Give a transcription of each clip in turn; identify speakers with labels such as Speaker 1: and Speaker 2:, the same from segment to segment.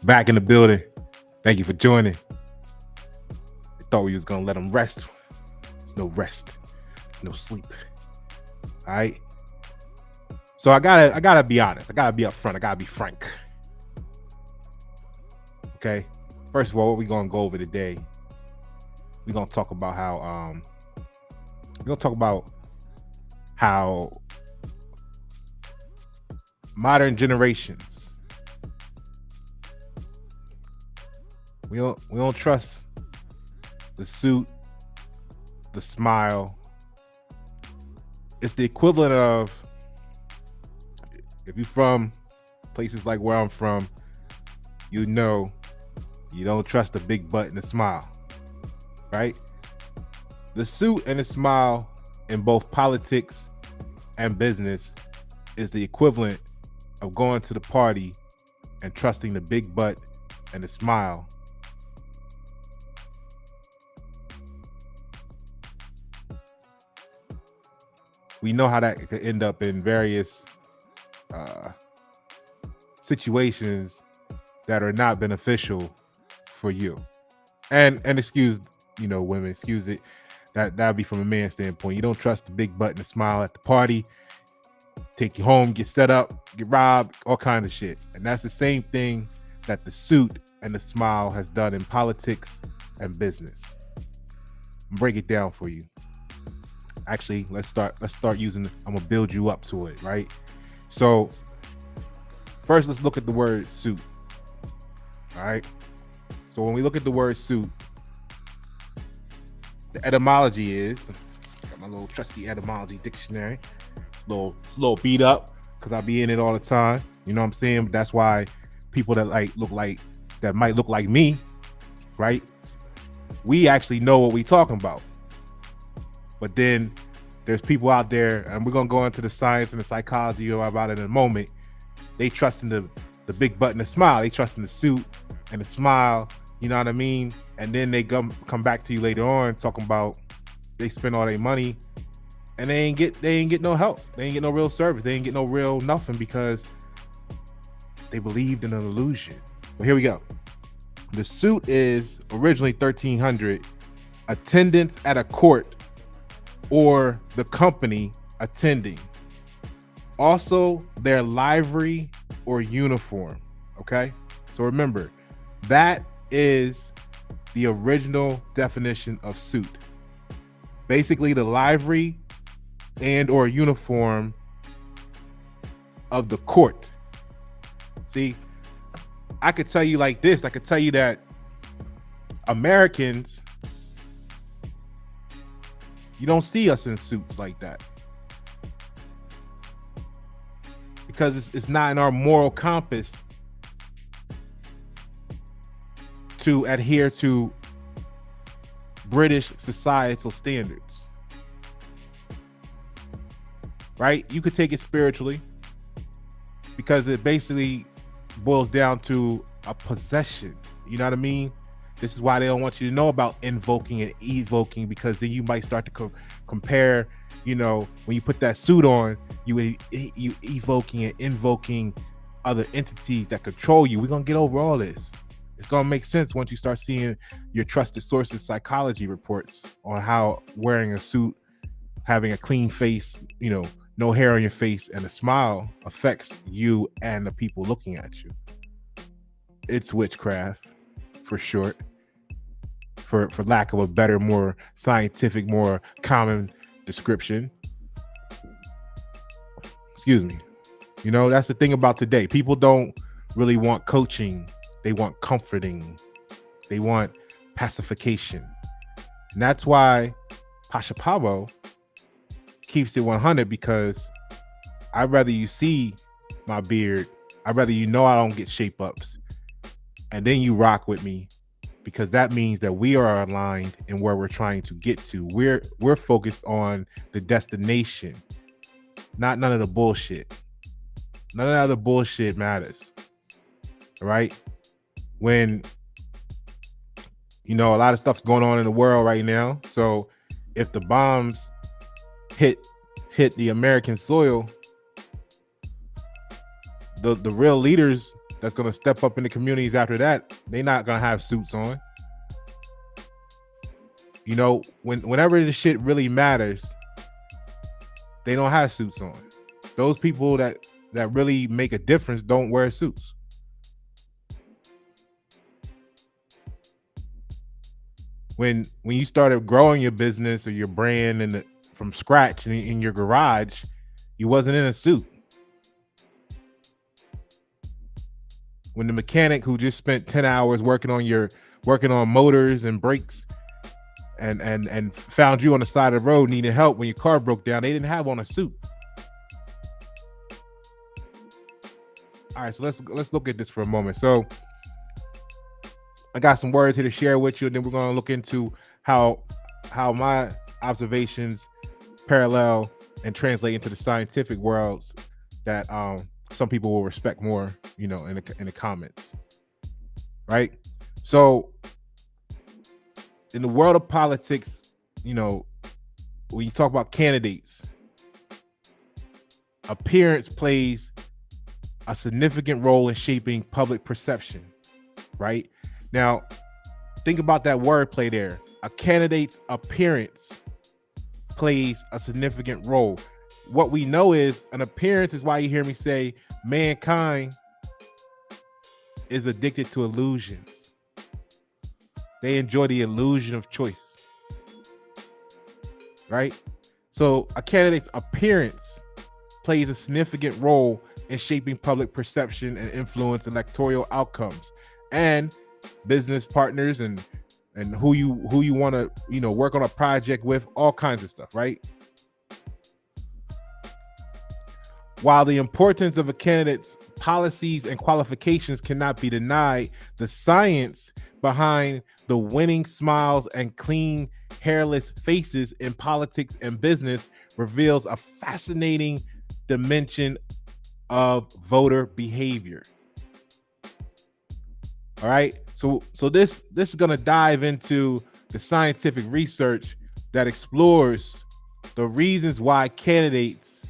Speaker 1: Back in the building. Thank you for joining. I thought we was gonna let them rest. There's no rest. There's no sleep. All right. So I gotta be honest. I gotta be upfront. I gotta be frank. Okay. First of all, what we gonna go over today? We're gonna talk about how modern generations we don't trust the suit, the smile. It's the equivalent of, if you're from places like where I'm from, you know you don't trust the big butt and the smile, right? The suit and the smile in both politics and business is the equivalent of going to the party and trusting the big butt and the smile. We know how that could end up in various situations that are not beneficial for you. And excuse, women, excuse it. That'd be from a man's standpoint. You don't trust the big butt and the smile at the party. Take you home, get set up, get robbed, all kinds of shit. And that's the same thing that the suit and the smile has done in politics and business. Break it down for you. Actually, let's start using, I'm gonna build you up to it, right? So first, let's look at the word suit. All right. So when we look at the word suit, the etymology is, got my little trusty etymology dictionary. It's a little beat up because I be in it all the time. You know what I'm saying? But that's why people that might look like me, right? We actually know what we talking about. But then there's people out there, and we're gonna go into the science and the psychology about it in a moment. They trust in the big butt and the smile. They trust in the suit and the smile. You know what I mean? And then they come back to you later on talking about they spend all their money and they ain't get no help. They ain't get no real service. They ain't get no real nothing because they believed in an illusion. But here we go. The suit is originally 1300, attendance at a court or the company attending. Also, their livery or uniform. Okay, so remember, that is the original definition of suit. Basically, the livery and or uniform of the court. See, I could tell you like this. I could tell you that Americans, you don't see us in suits like that because it's not in our moral compass to adhere to British societal standards, right? You could take it spiritually because it basically boils down to a possession. You know what I mean? This is why they don't want you to know about invoking and evoking, because then you might start to compare, when you put that suit on, you evoking and invoking other entities that control you. We're going to get over all this. It's going to make sense once you start seeing your trusted sources psychology reports on how wearing a suit, having a clean face, no hair on your face and a smile affects you and the people looking at you. It's witchcraft, for short, for lack of a better, more scientific, more common description. Excuse me. That's the thing about today. People don't really want coaching. They want comforting. They want pacification. And that's why Pasha Paroh keeps it 100, because I'd rather you see my beard. I'd rather I don't get shape ups. And then you rock with me, because that means that we are aligned in where we're trying to get to. We're focused on the destination, not none of the bullshit. None of the other bullshit matters. All right? When a lot of stuff's going on in the world right now. So if the bombs hit the American soil, the real leaders that's gonna step up in the communities after that, they're not gonna have suits on. You know, whenever this shit really matters, they don't have suits on. Those people that really make a difference don't wear suits. When you started growing your business or your brand from scratch in your garage, you wasn't in a suit. When the mechanic who just spent 10 hours working on motors and brakes and found you on the side of the road needing help when your car broke down, they didn't have on a suit. All right, so let's look at this for a moment. So I got some words here to share with you, and then we're going to look into how my observations parallel and translate into the scientific worlds that some people will respect more, you know, in the comments. Right? So in the world of politics, you know, when you talk about candidates, appearance plays a significant role in shaping public perception, right? Now, think about that wordplay there. A candidate's appearance plays a significant role. What we know is an appearance is why you hear me say mankind is addicted to illusions. They enjoy the illusion of choice, right? So a candidate's appearance plays a significant role in shaping public perception and influence electoral outcomes and business partners and who you want to, you know, work on a project with, all kinds of stuff, right? While the importance of a candidate's policies and qualifications cannot be denied, the science behind the winning smiles and clean, hairless faces in politics and business reveals a fascinating dimension of voter behavior. All right. So this is going to dive into the scientific research that explores the reasons why candidates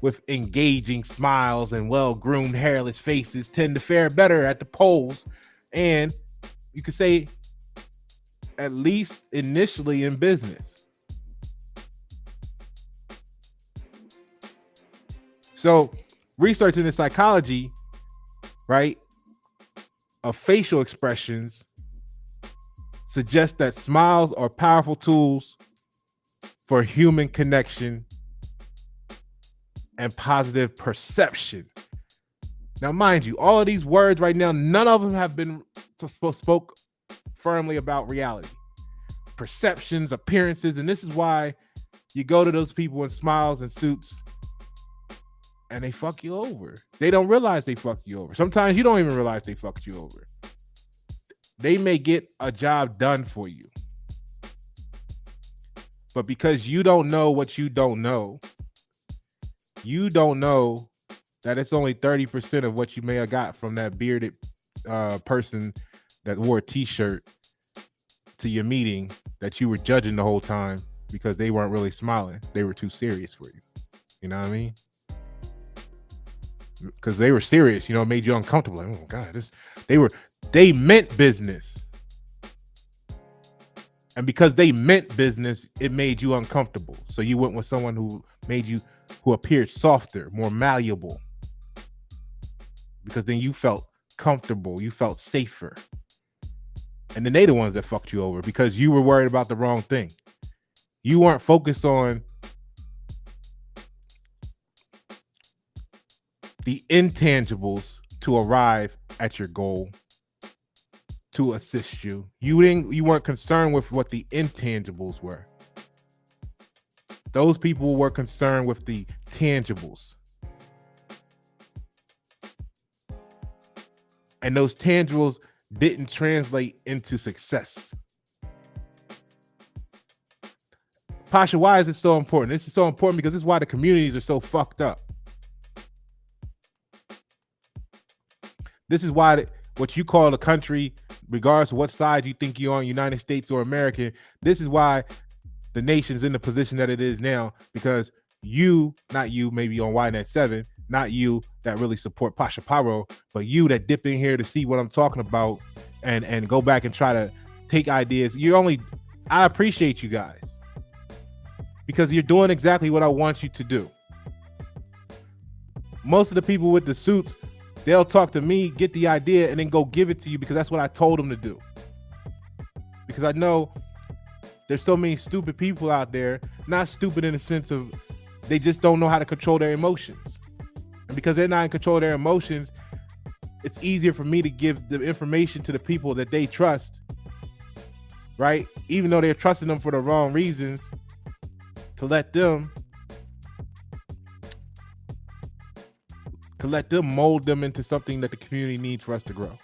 Speaker 1: with engaging smiles and well-groomed hairless faces tend to fare better at the polls, and you could say at least initially in business. So research in the psychology, right, of facial expressions suggests that smiles are powerful tools for human connection and positive perception. Now, mind you, all of these words right now, none of them have been spoke firmly about reality, perceptions, appearances, and this is why you go to those people in smiles and suits and they fuck you over. They don't realize they fuck you over. Sometimes you don't even realize they fucked you over. They may get a job done for you, but because you don't know what you don't know that it's only 30% of what you may have got from that bearded person that wore a t-shirt to your meeting that you were judging the whole time because they weren't really smiling. They were too serious for you. You know what I mean? Because they were serious, you know, it made you uncomfortable. Like, oh God, they meant business. And because they meant business, it made you uncomfortable. So you went with someone who appeared softer, more malleable. Because then you felt comfortable, you felt safer. And then they the ones that fucked you over because you were worried about the wrong thing. You weren't focused on the intangibles to arrive at your goal to assist you. You weren't concerned with what the intangibles were. Those people were concerned with the tangibles. And those tangibles didn't translate into success. Pasha, why is it so important? This is so important because this is why the communities are so fucked up. This is why what you call a country, regardless of what side you think you're on, United States or American, this is why the nation's in the position that it is now, because not you, maybe on YNet 7, not you that really support Pasha Paroh, but you that dip in here to see what I'm talking about and go back and try to take ideas. I appreciate you guys because you're doing exactly what I want you to do. Most of the people with the suits, they'll talk to me, get the idea, and then go give it to you because that's what I told them to do. Because I know there's so many stupid people out there, not stupid in the sense of they just don't know how to control their emotions. And because they're not in control of their emotions, it's easier for me to give the information to the people that they trust, right? Even though they're trusting them for the wrong reasons, to let them mold them into something that the community needs for us to grow.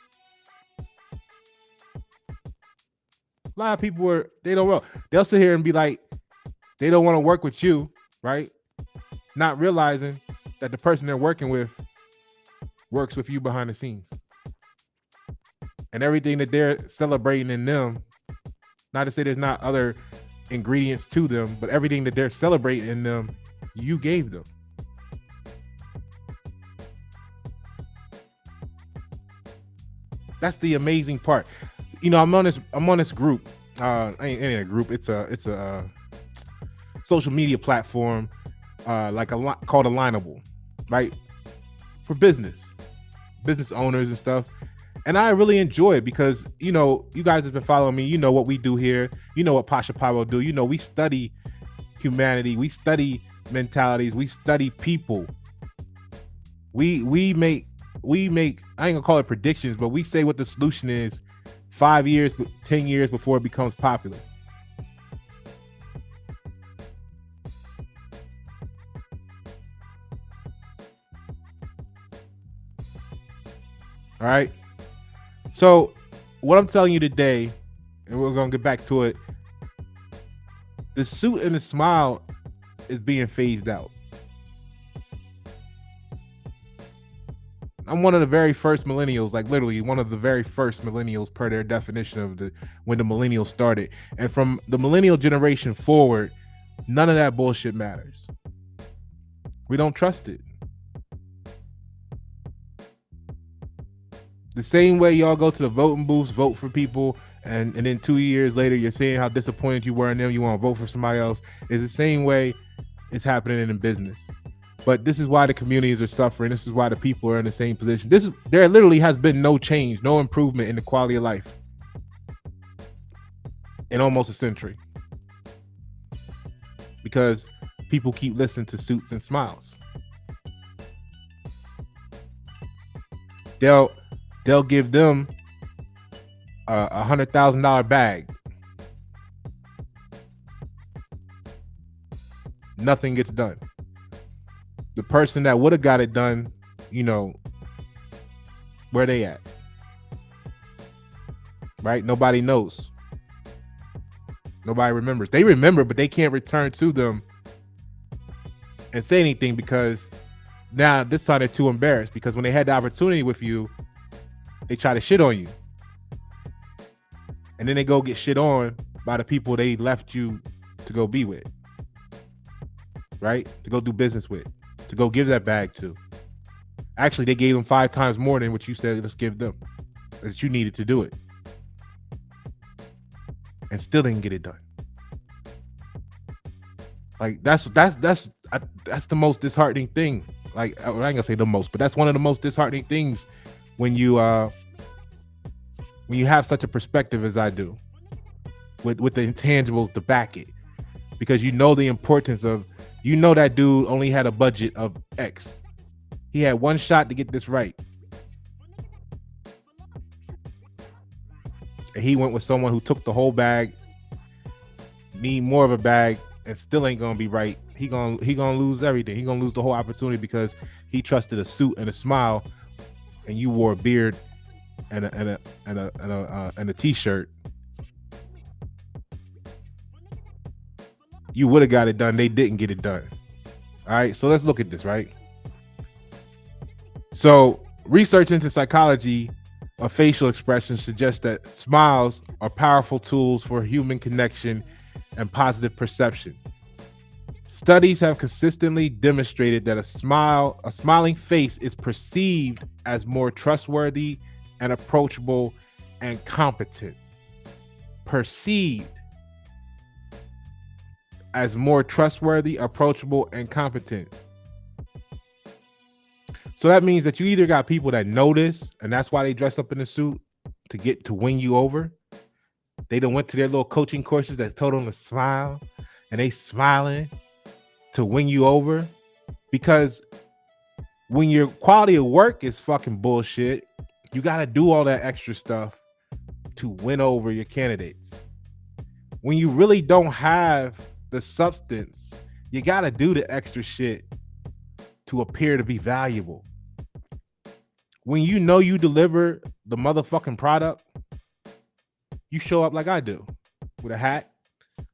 Speaker 1: A lot of people they'll sit here and be like, they don't want to work with you, right? Not realizing that the person they're working with works with you behind the scenes. And everything that they're celebrating in them, not to say there's not other ingredients to them, but everything that they're celebrating in them, you gave them. That's the amazing part. I'm on this group. Ain't a group. It's a social media platform, called Alignable, right? For business owners and stuff. And I really enjoy it because, you guys have been following me. You know what we do here. You know what Pasha Paroh do. We study humanity. We study mentalities. We study people. We make, I ain't gonna call it predictions, but we say what the solution is 5 years, 10 years before it becomes popular. All right. So what I'm telling you today, and we're going to get back to it, the suit and the smile is being phased out. I'm one of the very first millennials, like literally one of the very first millennials per their definition of when the millennials started. And from the millennial generation forward, none of that bullshit matters. We don't trust it. The same way y'all go to the voting booths, vote for people, and then 2 years later, you're saying how disappointed you were in them, you want to vote for somebody else, is the same way it's happening in business. But this is why the communities are suffering. This is why the people are in the same position. There literally has been no change, no improvement in the quality of life in almost a century. Because people keep listening to suits and smiles. They'll give them a $100,000 bag. Nothing gets done. The person that would have got it done, where they at? Right? Nobody knows. Nobody remembers. They remember, but they can't return to them and say anything because now this time they're too embarrassed because when they had the opportunity with you, they try to shit on you. And then they go get shit on by the people they left you to go be with. Right? To go do business with. To go give that bag to. Actually, they gave them 5 times more than what you said, let's give them. That you needed to do it. And still didn't get it done. Like that's the most disheartening thing. Like I ain't gonna say the most, but that's one of the most disheartening things when you have such a perspective as I do, with the intangibles to back it, because the importance of, that dude only had a budget of X. He had one shot to get this right, and he went with someone who took the whole bag, need more of a bag, and still ain't gonna be right. He gonna lose everything. He gonna lose the whole opportunity because he trusted a suit and a smile, and you wore a beard and a t-shirt. You would have got it done. They didn't get it done. All right, so let's look at this, right? So research into psychology of facial expressions suggests that smiles are powerful tools for human connection and positive perception. Studies have consistently demonstrated that a smiling face is perceived as more trustworthy and approachable and competent. Perceived as more trustworthy, approachable, and competent. So that means that you either got people that notice, and that's why they dress up in a suit to win you over. They done went to their little coaching courses that told them to smile, and they smiling to win you over. Because when your quality of work is fucking bullshit, you got to do all that extra stuff to win over your candidates. When you really don't have the substance, you got to do the extra shit to appear to be valuable. When you know you deliver the motherfucking product, you show up like I do, with a hat,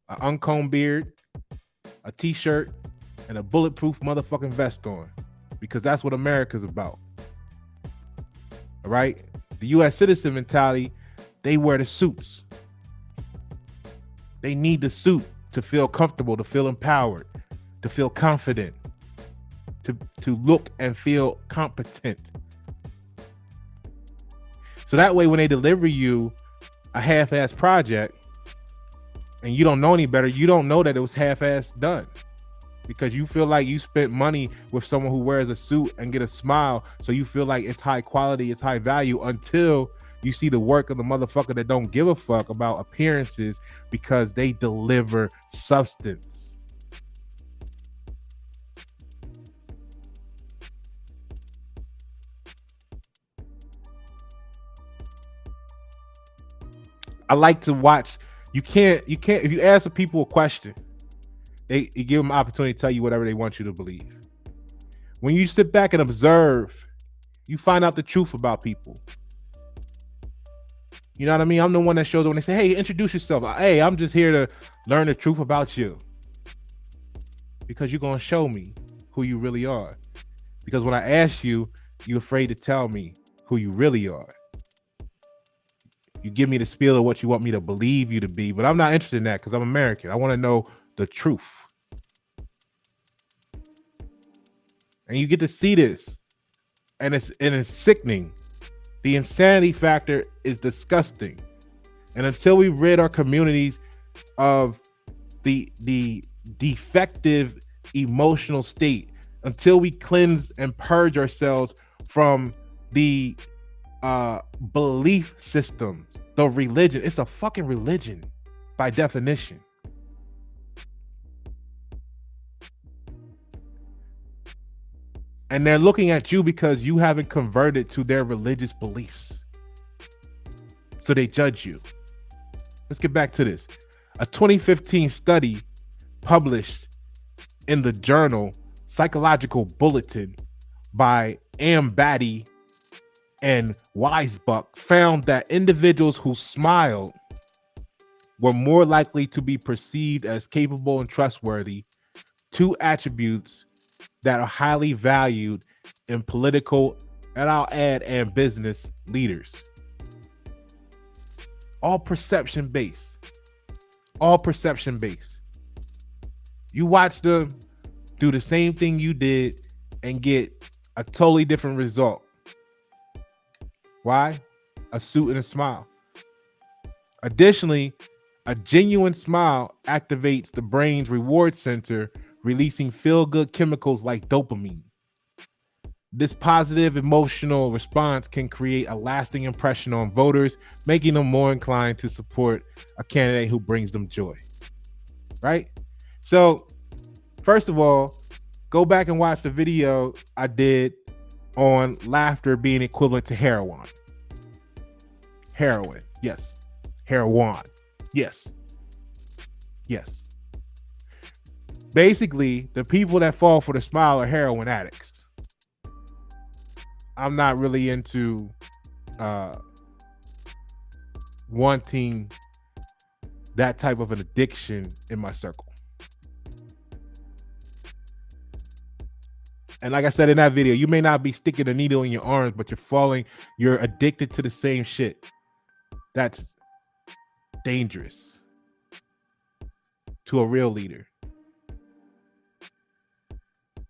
Speaker 1: an uncombed beard, a t-shirt, and a bulletproof motherfucking vest on, because that's what America's about. All right? The U.S. citizen mentality, they wear the suits. They need the suit to feel comfortable, to feel empowered, to feel confident, to look and feel competent. So that way, when they deliver you a half-ass project and you don't know any better, you don't know that it was half-ass done, because you feel like you spent money with someone who wears a suit and get a smile. So you feel like it's high quality, it's high value, until you see the work of the motherfucker that don't give a fuck about appearances, because they deliver substance. I like to watch. You can't, if you ask the people a question, you give them an opportunity to tell you whatever they want you to believe. When you sit back and observe, you find out the truth about people. You know what I mean? I'm the one that shows up when they say, hey, introduce yourself. Hey, I'm just here to learn the truth about you. Because you're going to show me who you really are. Because when I ask you, you're afraid to tell me who you really are. You give me the spiel of what you want me to believe you to be, but I'm not interested in that, because I'm American. I want to know the truth. And you get to see this, and it's sickening. The insanity factor is disgusting. And until we rid our communities of the defective emotional state, until we cleanse and purge ourselves from the belief system, the religion, it's a fucking religion by definition. And they're looking at you because you haven't converted to their religious beliefs. So they judge you. Let's get back to this. A 2015 study published in the journal Psychological Bulletin by Ambati and Weisbuck found that individuals who smiled were more likely to be perceived as capable and trustworthy, two attributes that are highly valued in political, and I'll add, and business leaders. All perception based. All perception based. You watch them do the same thing you did and get a totally different result. Why? A suit and a smile. Additionally, a genuine smile activates the brain's reward center, releasing feel-good chemicals like dopamine. This positive emotional response can create a lasting impression on voters, making them more inclined to support a candidate who brings them joy. Right? So, first of all, go back and watch the video I did on laughter being equivalent to heroin. Heroin, yes. Heroin, yes. Yes. Basically, the people that fall for the smile are heroin addicts. I'm not really into wanting that type of an addiction in my circle. And like I said in that video, you may not be sticking a needle in your arms, but you're addicted to the same shit. That's dangerous to a real leader.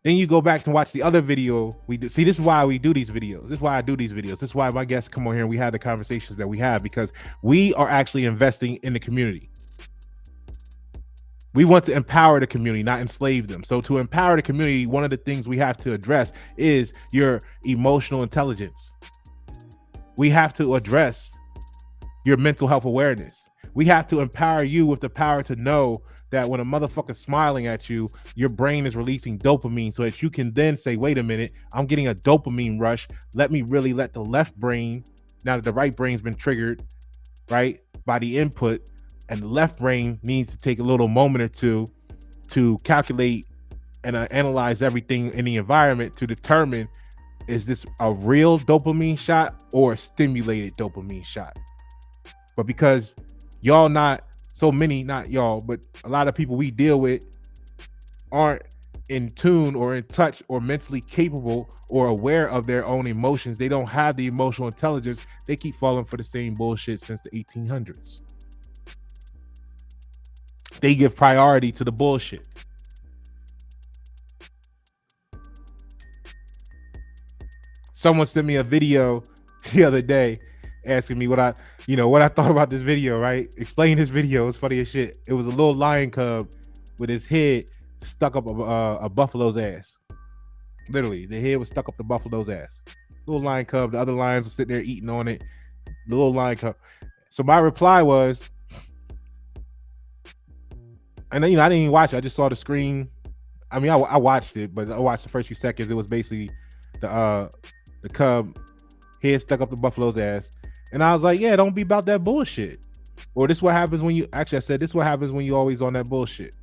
Speaker 1: Then you go back to watch the other video we do. See, this is why we do these videos. This is why I do these videos. This is why my guests come on here and we have the conversations that we have, because we are actually investing in the community. We want to empower the community, not enslave them. So to empower the community, one of the things we have to address is your emotional intelligence. We have to address your mental health awareness. We have to empower you with the power to know that when a motherfucker's smiling at you, your brain is releasing dopamine, so that you can then say, wait a minute, I'm getting a dopamine rush. Let me really let the left brain, now that the right brain's been triggered, right, by the input, and the left brain needs to take a little moment or two to calculate and analyze everything in the environment to determine, is this a real dopamine shot or a stimulated dopamine shot? But because y'all not y'all, but a lot of people we deal with aren't in tune or in touch or mentally capable or aware of their own emotions. They don't have the emotional intelligence. They keep falling for the same bullshit since the 1800s. They give priority to the bullshit. Someone sent me a video the other day asking me what I thought about this video, right? Explain this video. It's funny as shit. It was a little lion cub with his head stuck up a buffalo's ass. Literally, the head was stuck up the buffalo's ass. Little lion cub. The other lions were sitting there eating on it. The little lion cub. So my reply was, and I didn't even watch it. I just saw the screen. I mean, I watched it, but I watched the first few seconds. It was basically the cub head stuck up the buffalo's ass. And I was like, yeah, don't be about that bullshit. Or this is what happens when you, actually I said, this is what happens when you always on that bullshit.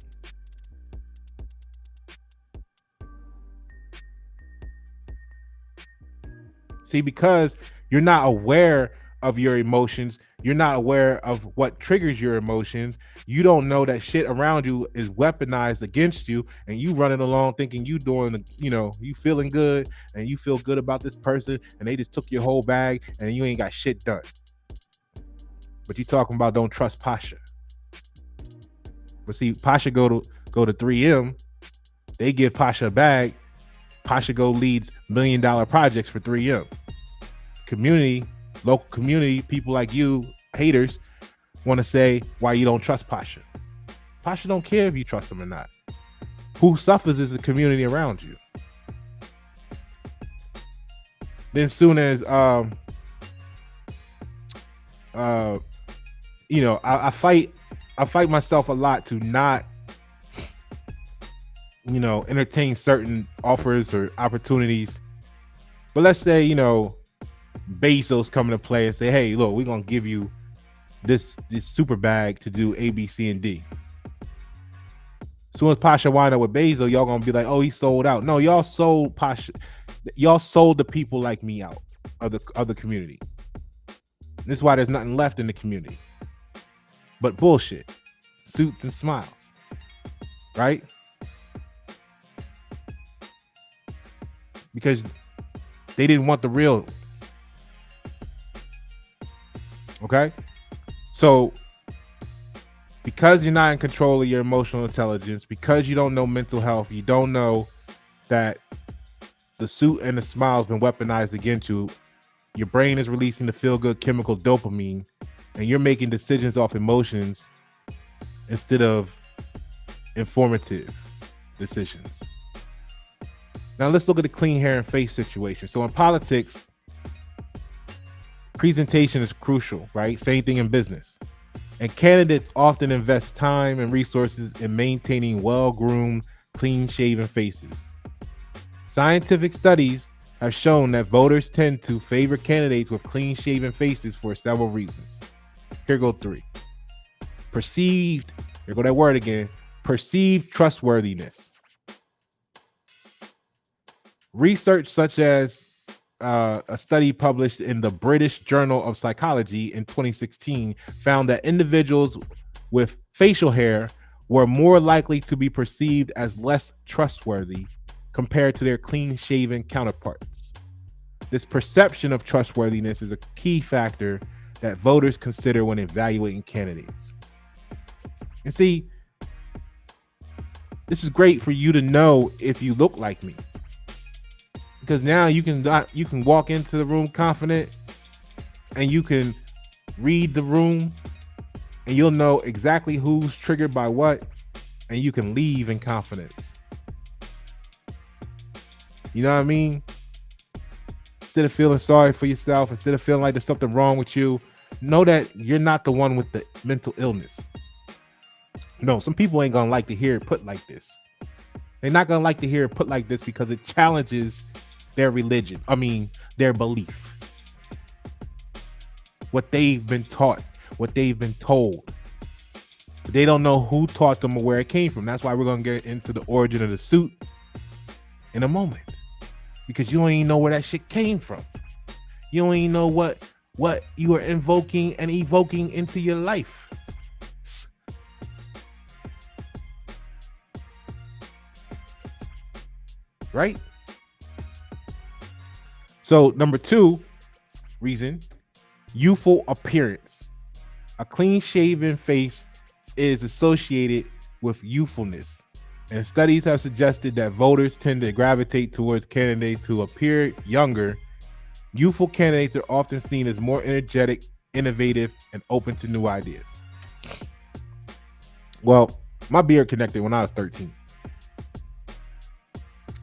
Speaker 1: See, because you're not aware of your emotions, you're not aware of what triggers your emotions, you don't know that shit around you is weaponized against you, and you running along thinking you doing, you feeling good, and you feel good about this person, and they just took your whole bag, and you ain't got shit done. But you talking about don't trust Pasha. But see, Pasha go to 3M, they give Pasha a bag, Pasha go leads $1 million projects for 3M. Local community, people like you, haters, want to say why you don't trust Pasha. Pasha don't care if you trust him or not. Who suffers is the community around you. Then soon as I fight myself a lot to not entertain certain offers or opportunities. But let's say Bezos come into play and say, hey, look, we're gonna give you this super bag to do A, B, C, and D. As soon as Pasha wind up with Bezos, y'all gonna be like, oh, he sold out. No, y'all sold Pasha. Y'all sold the people like me out of the community. This is why there's nothing left in the community but bullshit, suits and smiles, right? Because they didn't want the real. Okay, so because you're not in control of your emotional intelligence, because you don't know mental health, you don't know that the suit and the smile has been weaponized against you, your brain is releasing the feel-good chemical dopamine, and you're making decisions off emotions instead of informative decisions. Now let's look at the clean hair and face situation. So in politics, presentation is crucial, right? Same thing in business. And candidates often invest time and resources in maintaining well-groomed, clean-shaven faces. Scientific studies have shown that voters tend to favor candidates with clean-shaven faces for several reasons. Here go 3. Perceived, here go that word again, perceived trustworthiness. Research such as a study published in the British Journal of Psychology in 2016 found that individuals with facial hair were more likely to be perceived as less trustworthy compared to their clean-shaven counterparts. This perception of trustworthiness is a key factor that voters consider when evaluating candidates. And see, This is great for you to know if you look like me, because now you can walk into the room confident, and you can read the room, and you'll know exactly who's triggered by what, and you can leave in confidence. You know what I mean? Instead of feeling sorry for yourself, instead of feeling like there's something wrong with you, know that you're not the one with the mental illness. No, some people ain't gonna like to hear it put like this. They're not gonna like to hear it put like this because it challenges their religion. I mean, their belief. What they've been taught, what they've been told. They don't know who taught them or where it came from. That's why we're gonna get into the origin of the suit in a moment. Because you don't even know where that shit came from. You don't even know what you are invoking and evoking into your life. Right? So number 2 reason, youthful appearance. A clean shaven face is associated with youthfulness, and studies have suggested that voters tend to gravitate towards candidates who appear younger. Youthful candidates are often seen as more energetic, innovative, and open to new ideas. Well, my beard connected when I was 13.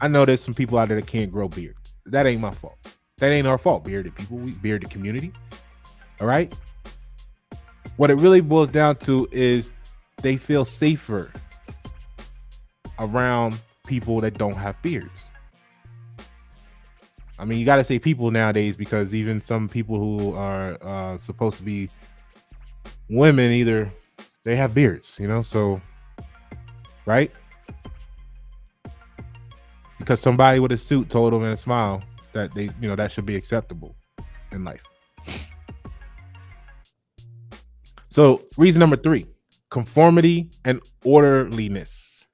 Speaker 1: I know there's some people out there that can't grow beards. That ain't my fault. That ain't our fault, bearded people. We bearded community. All right? What it really boils down to is they feel safer around people that don't have beards. I mean, you got to say people nowadays, because even some people who are supposed to be women, either they have beards, you know, so, right? Because somebody with a suit told them in a smile that they, you know, that should be acceptable in life. So reason number 3, conformity and orderliness.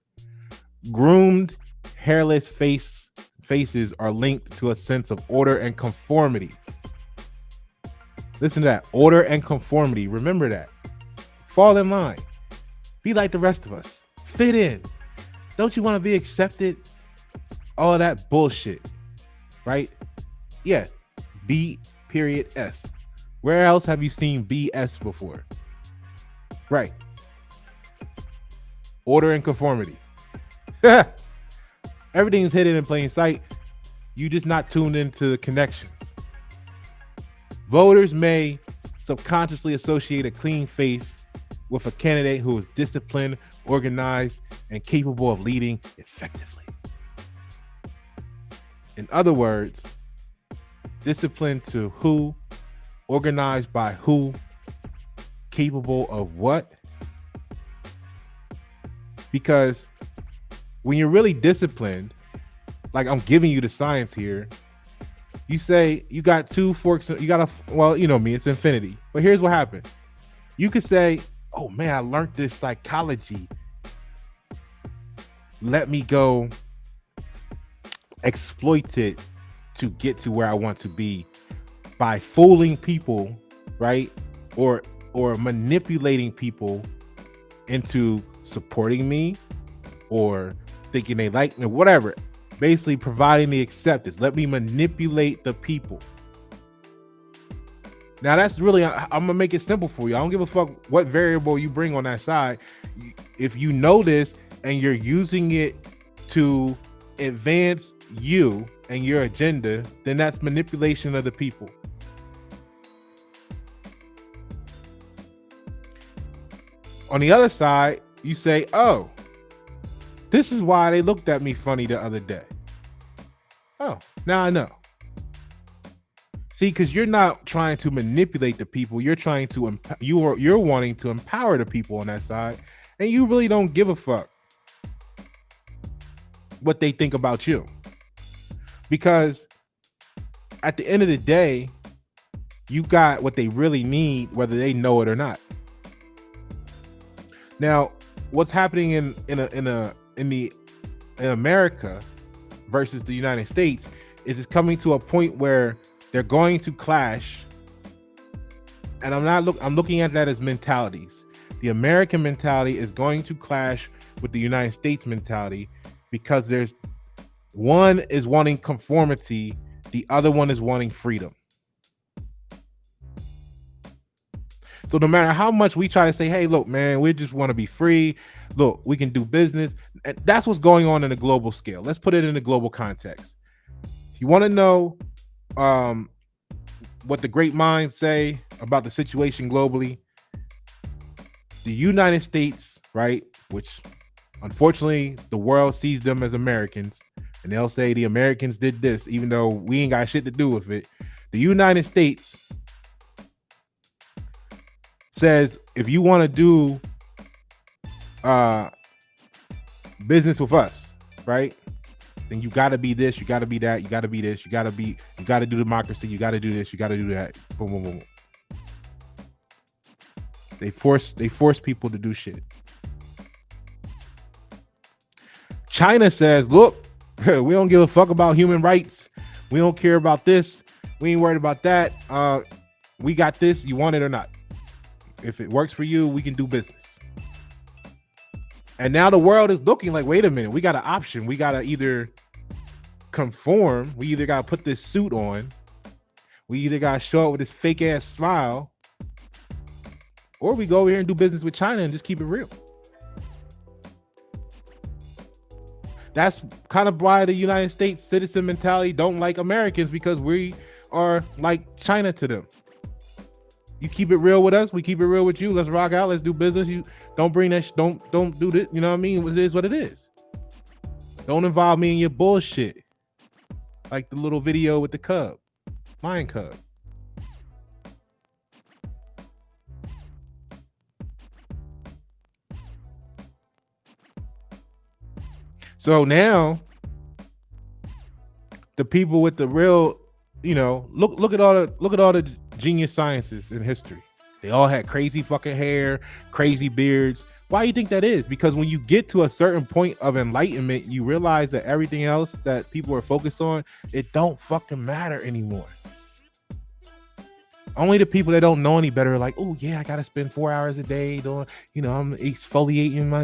Speaker 1: Groomed, hairless faces are linked to a sense of order and conformity. Listen to that, order and conformity. Remember that. Fall in line. Be like the rest of us. Fit in. Don't you want to be accepted? All of that bullshit, right? Yeah, B.S. Where else have you seen BS before? Right. Order and conformity. Everything is hidden in plain sight. You just not tuned into the connections. Voters may subconsciously associate a clean face with a candidate who is disciplined, organized, and capable of leading effectively. In other words, disciplined to who, organized by who, capable of what? Because when you're really disciplined, like I'm giving you the science here, you say you got 2 forks, you got well, you know me, it's infinity. But here's what happened. You could say, oh man, I learned this psychology. Let me go exploit it to get to where I want to be by fooling people, right? Or manipulating people into supporting me or thinking they like me, whatever. Basically providing the acceptance. Let me manipulate the people. Now that's really, I'm gonna make it simple for you. I don't give a fuck what variable you bring on that side. If you know this and you're using it to advance you and your agenda, then that's manipulation of the people. On the other side, you say, oh, this is why they looked at me funny the other day. Oh, now I know. See, because you're not trying to manipulate the people. You're trying to, you're wanting to empower the people on that side. And you really don't give a fuck what they think about you. Because at the end of the day, you got what they really need, whether they know it or not. Now, what's happening in America versus the United States is it's coming to a point where they're going to clash. And I'm looking at that as mentalities. The American mentality is going to clash with the United States mentality, because there's one is wanting conformity, the other one is wanting freedom. So no matter how much we try to say, hey, look, man, we just want to be free. Look, we can do business. And that's what's going on in a global scale. Let's put it in a global context. You want to know what the great minds say about the situation globally? The United States, right, which unfortunately the world sees them as Americans, and they'll say the Americans did this, even though we ain't got shit to do with it. The United States says, if you want to do business with us, right, then you got to be this, you got to be that, you got to be this, you got to do democracy, you got to do this, you got to do that. Boom, boom, boom. They force people to do shit. China says, look, we don't give a fuck about human rights. We don't care about this. We ain't worried about that. We got this. You want it or not? If it works for you, we can do business. And now the world is looking like, wait a minute, we got an option. We got to either conform. We either got to put this suit on. We either got to show up with this fake ass smile, or we go over here and do business with China and just keep it real. That's kind of why the United States citizen mentality don't like Americans, because we are like China to them. You keep it real with us, we keep it real with you. Let's rock out. Let's do business. You don't bring that. Don't do this. You know what I mean? It is what it is. Don't involve me in your bullshit. Like the little video with the cub, lion cub. So now the people with the real, look at all the genius scientists in history. They all had crazy fucking hair, crazy beards. Why do you think that is? Because when you get to a certain point of enlightenment, you realize that everything else that people are focused on, it don't fucking matter anymore. Only the people that don't know any better are like, oh yeah, I gotta spend 4 hours a day doing, I'm exfoliating my,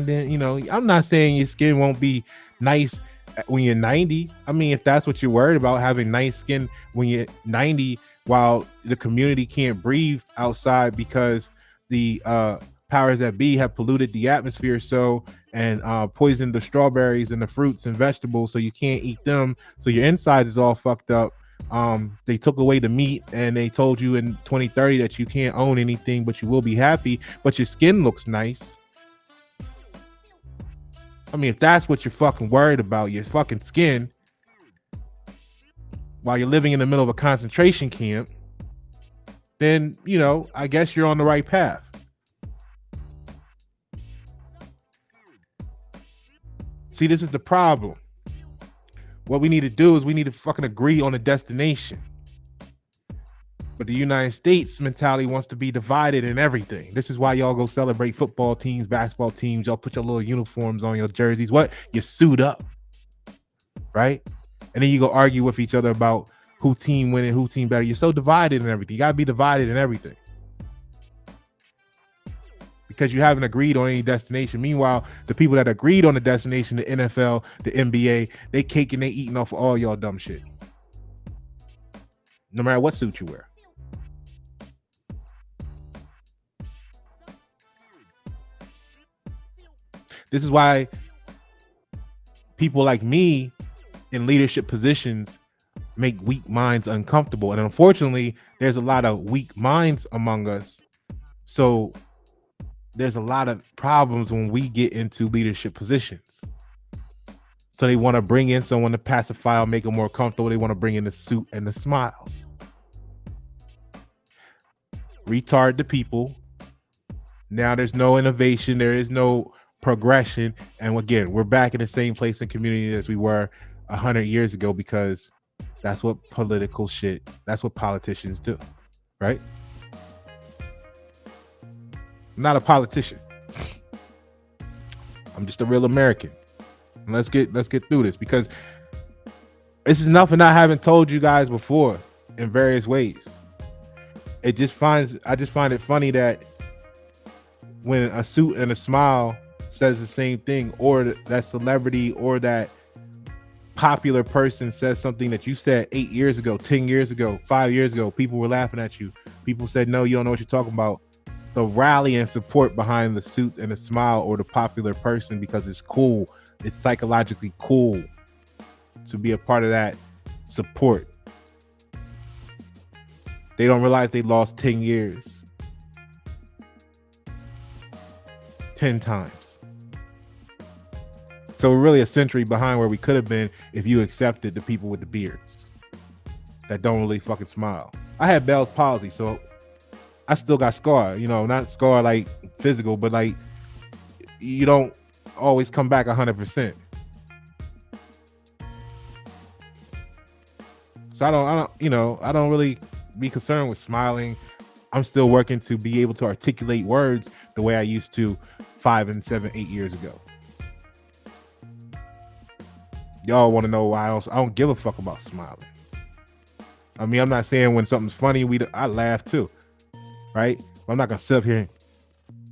Speaker 1: I'm not saying your skin won't be nice when you're 90. I mean, if that's what you're worried about, having nice skin when you're 90, while the community can't breathe outside because the powers that be have polluted the atmosphere and poisoned the strawberries and the fruits and vegetables, so you can't eat them, so your insides is all fucked up. They took away the meat, and they told you in 2030 that you can't own anything, but you will be happy, but your skin looks nice. I mean, if that's what you're fucking worried about, your fucking skin, while you're living in the middle of a concentration camp, then, I guess you're on the right path. See, this is the problem. What we need to do is we need to fucking agree on a destination. But the United States mentality wants to be divided in everything. This is why y'all go celebrate football teams, basketball teams. Y'all put your little uniforms on, your jerseys. What? You suit up, right? And then you go argue with each other about who team winning, who team better. You're so divided in everything. You got to be divided in everything, because you haven't agreed on any destination. Meanwhile, the people that agreed on the destination, the NFL, the NBA, they caking, they eating off of all y'all dumb shit. No matter what suit you wear. This is why people like me in leadership positions make weak minds uncomfortable. And unfortunately, there's a lot of weak minds among us. So there's a lot of problems when we get into leadership positions. So they want to bring in someone to pacify or make them more comfortable. They want to bring in the suit and the smiles. Retard the people. Now there's no innovation. There is no progression. And again, we're back in the same place and community as we were 100 years ago, because that's what that's what politicians do, right? I'm not a politician. I'm just a real American. And let's get through this, because this is nothing I haven't told you guys before in various ways. I just find it funny that when a suit and a smile says the same thing, or that celebrity or that popular person says something that you said 8 years ago, 10 years ago, 5 years ago, people were laughing at you. People said, no, you don't know what you're talking about. The rally and support behind the suit and the smile or the popular person, because it's cool. It's psychologically cool to be a part of that support. They don't realize they lost 10 years. 10 times. So we're really a century behind where we could have been if you accepted the people with the beards that don't really fucking smile. I had Bell's palsy, so I still got scar, you know, not scar like physical, but like you don't always come back 100%. So I don't really be concerned with smiling. I'm still working to be able to articulate words the way I used to 5 and 7, 8 years ago. Y'all want to know why I don't give a fuck about smiling. I mean, I'm not saying when something's funny, I laugh too, right? But I'm not gonna sit up here.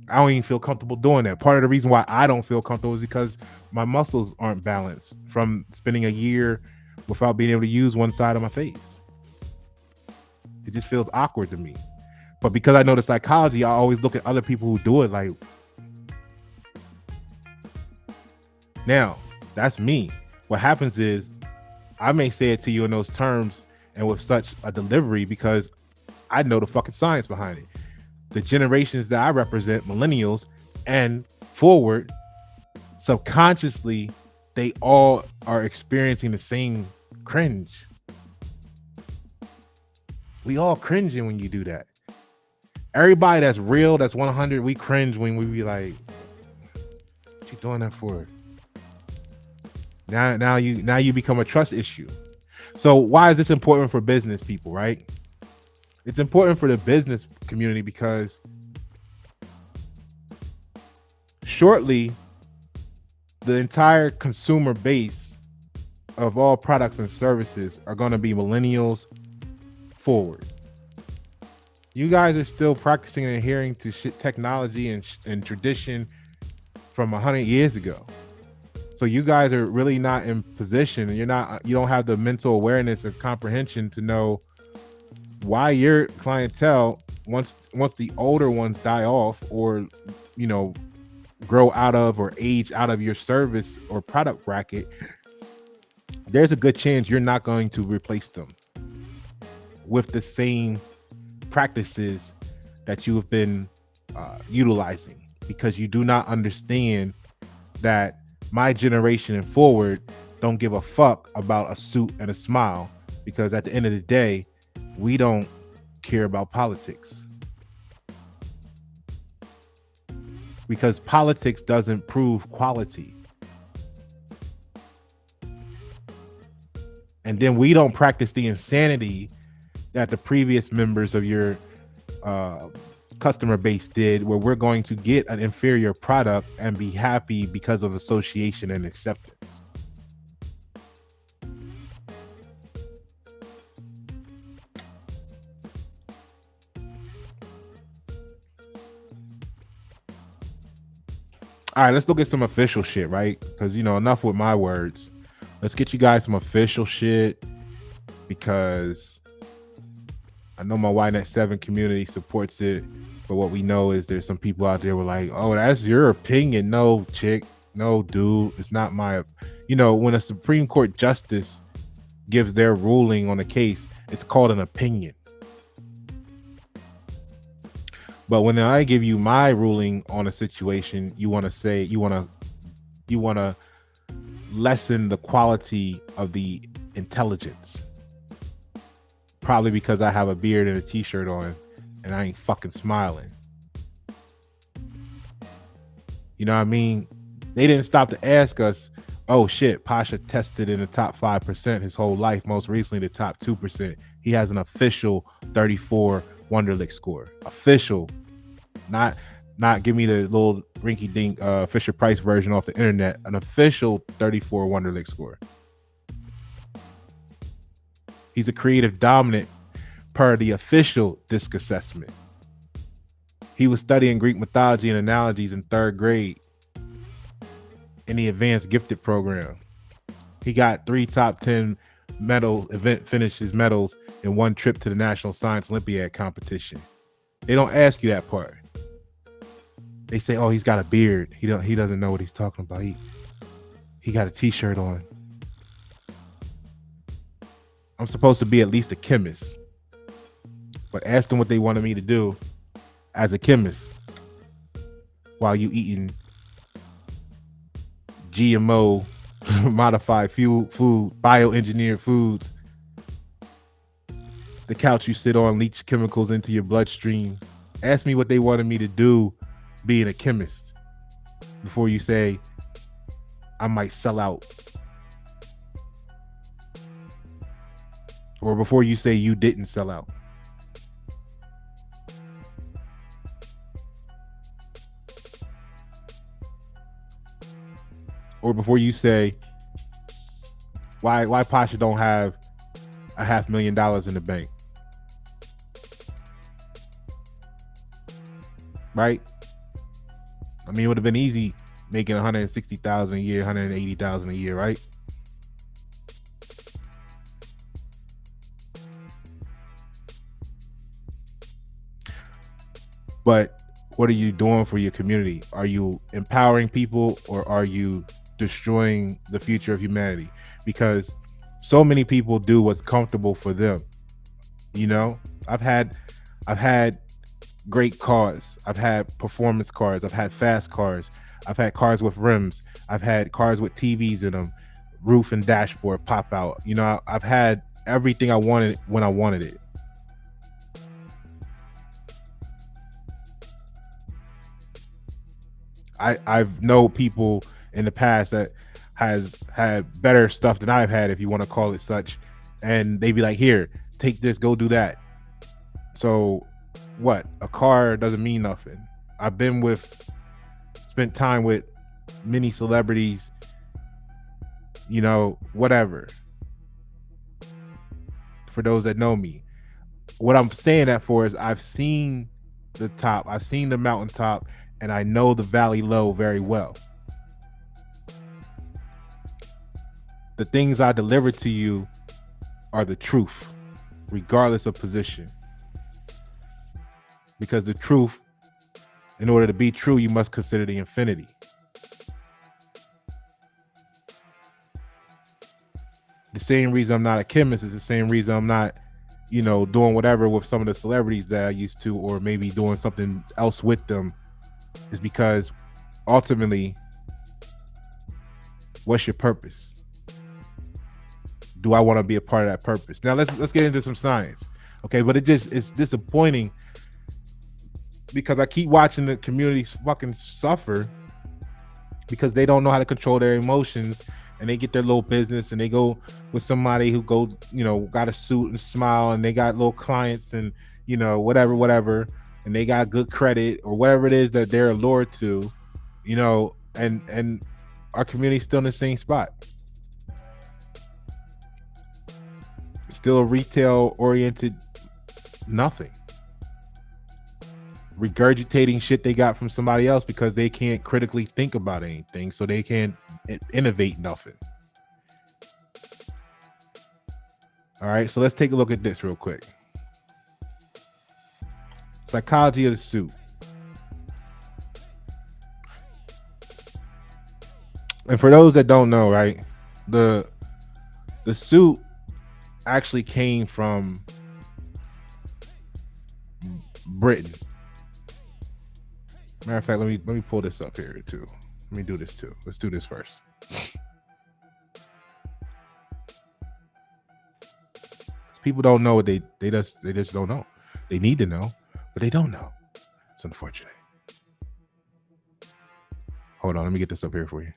Speaker 1: I don't even feel comfortable doing that. Part of the reason why I don't feel comfortable is because my muscles aren't balanced from spending a year without being able to use one side of my face. It just feels awkward to me. But because I know the psychology, I always look at other people who do it like, now, that's me. What happens is I may say it to you in those terms and with such a delivery because I know the fucking science behind it. The generations that I represent, millennials and forward, subconsciously, they all are experiencing the same cringe. We all cringing when you do that. Everybody that's real, that's 100, we cringe when we be like, what you doing that for? Now you become a trust issue. So why is this important for business people, right? It's important for the business community because shortly the entire consumer base of all products and services are going to be millennials forward. You guys are still practicing and adhering to technology and tradition from 100 years ago. So you guys are really not in position, and you don't have the mental awareness or comprehension to know why your clientele, once the older ones die off or, you know, grow out of or age out of your service or product bracket, there's a good chance you're not going to replace them with the same practices that you have been utilizing, because you do not understand that my generation and forward don't give a fuck about a suit and a smile, because at the end of the day, we don't care about politics, because politics doesn't prove quality. And then we don't practice the insanity that the previous members of your customer base did, where we're going to get an inferior product and be happy because of association and acceptance. All right, let's look at some official shit, right? Because, you know, enough with my words. Let's get you guys some official shit, because I know my YNet 7 community supports it, but what we know is there's some people out there who are like, oh, that's your opinion. No, chick. No, dude. It's not my, you know, when a Supreme Court justice gives their ruling on a case, it's called an opinion. But when I give you my ruling on a situation, you want to lessen the quality of the intelligence. Probably because I have a beard and a t-shirt on and I ain't fucking smiling. You know what I mean? They didn't stop to ask us, oh shit, Pasha tested in the top 5% his whole life, most recently the top 2%. He has an official 34 Wonderlic score. Official. Not give me the little rinky-dink Fisher Price version off the internet. An official 34 Wonderlic score. He's a creative dominant per the official DISC assessment. He was studying Greek mythology and analogies in 3rd grade. in the advanced gifted program. He got 3 top 10 medal event finishes medals in one trip to the National Science Olympiad competition. They don't ask you that part. They say, "Oh, he's got a beard. He doesn't know what he's talking about. He got a t-shirt on." I'm supposed to be at least a chemist. But ask them what they wanted me to do as a chemist while you eating GMO modified food, bioengineered foods. The couch you sit on leach chemicals into your bloodstream. Ask me what they wanted me to do being a chemist before you say I might sell out. Or before you say you didn't sell out. Or before you say why Pasha don't have $500,000 in the bank. Right? I mean, it would have been easy making $160,000 a year, $180,000 a year, right? But what are you doing for your community? Are you empowering people, or are you destroying the future of humanity? Because so many people do what's comfortable for them. You know, I've had great cars. I've had performance cars. I've had fast cars. I've had cars with rims. I've had cars with TVs in them, roof and dashboard pop out. You know, I've had everything I wanted when I wanted it. I've known people in the past that has had better stuff than I've had, if you want to call it such, and they'd be like, "Here, take this, go do that." So what? A car doesn't mean nothing. I've spent time with many celebrities, you know, whatever. For those that know me, what I'm saying that for is I've seen the top, I've seen the mountaintop, and I know the valley low very well. The things I deliver to you are the truth, regardless of position. Because the truth, in order to be true, you must consider the infinity. The same reason I'm not a chemist is the same reason I'm not, you know, doing whatever with some of the celebrities that I used to, or maybe doing something else with them, is because ultimately, what's your purpose? Do I want to be a part of that purpose? Now let's get into some science. Okay, but it's disappointing because I keep watching the communities fucking suffer because they don't know how to control their emotions, and they get their little business and they go with somebody who goes, you know, got a suit and smile, and they got little clients and, you know, whatever, and they got good credit or whatever it is that they're allured to, you know, and our community's still in the same spot. Still a retail oriented nothing. Regurgitating shit they got from somebody else because they can't critically think about anything, so they can't innovate nothing. All right, so let's take a look at this real quick. Psychology of the suit. And for those that don't know, right, the suit actually came from Britain. Matter of fact, let me pull this up here too. Let me do this too. Let's do this first. People don't know what they just don't know. They need to know, but they don't know. It's unfortunate. Hold on, let me get this up here for you.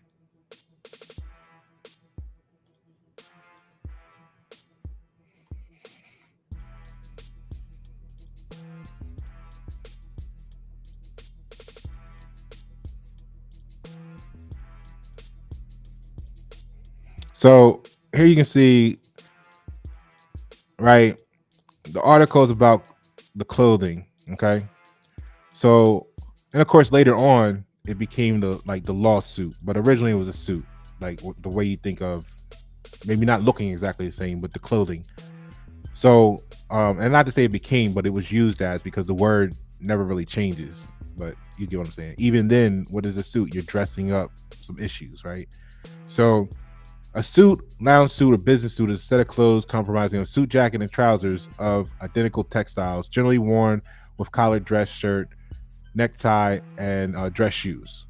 Speaker 1: So here you can see, right, the article is about the clothing, okay? So, and of course later on, it became the lawsuit, but originally it was a suit, like the way you think of, maybe not looking exactly the same, but the clothing. So, and not to say it became, but it was used as, because the word never really changes. But you get what I'm saying. Even then, what is a suit? You're dressing up some issues, right? So, a suit, lounge suit, or business suit is a set of clothes comprising a suit jacket and trousers of identical textiles, generally worn with collared dress shirt, necktie, and dress shoes.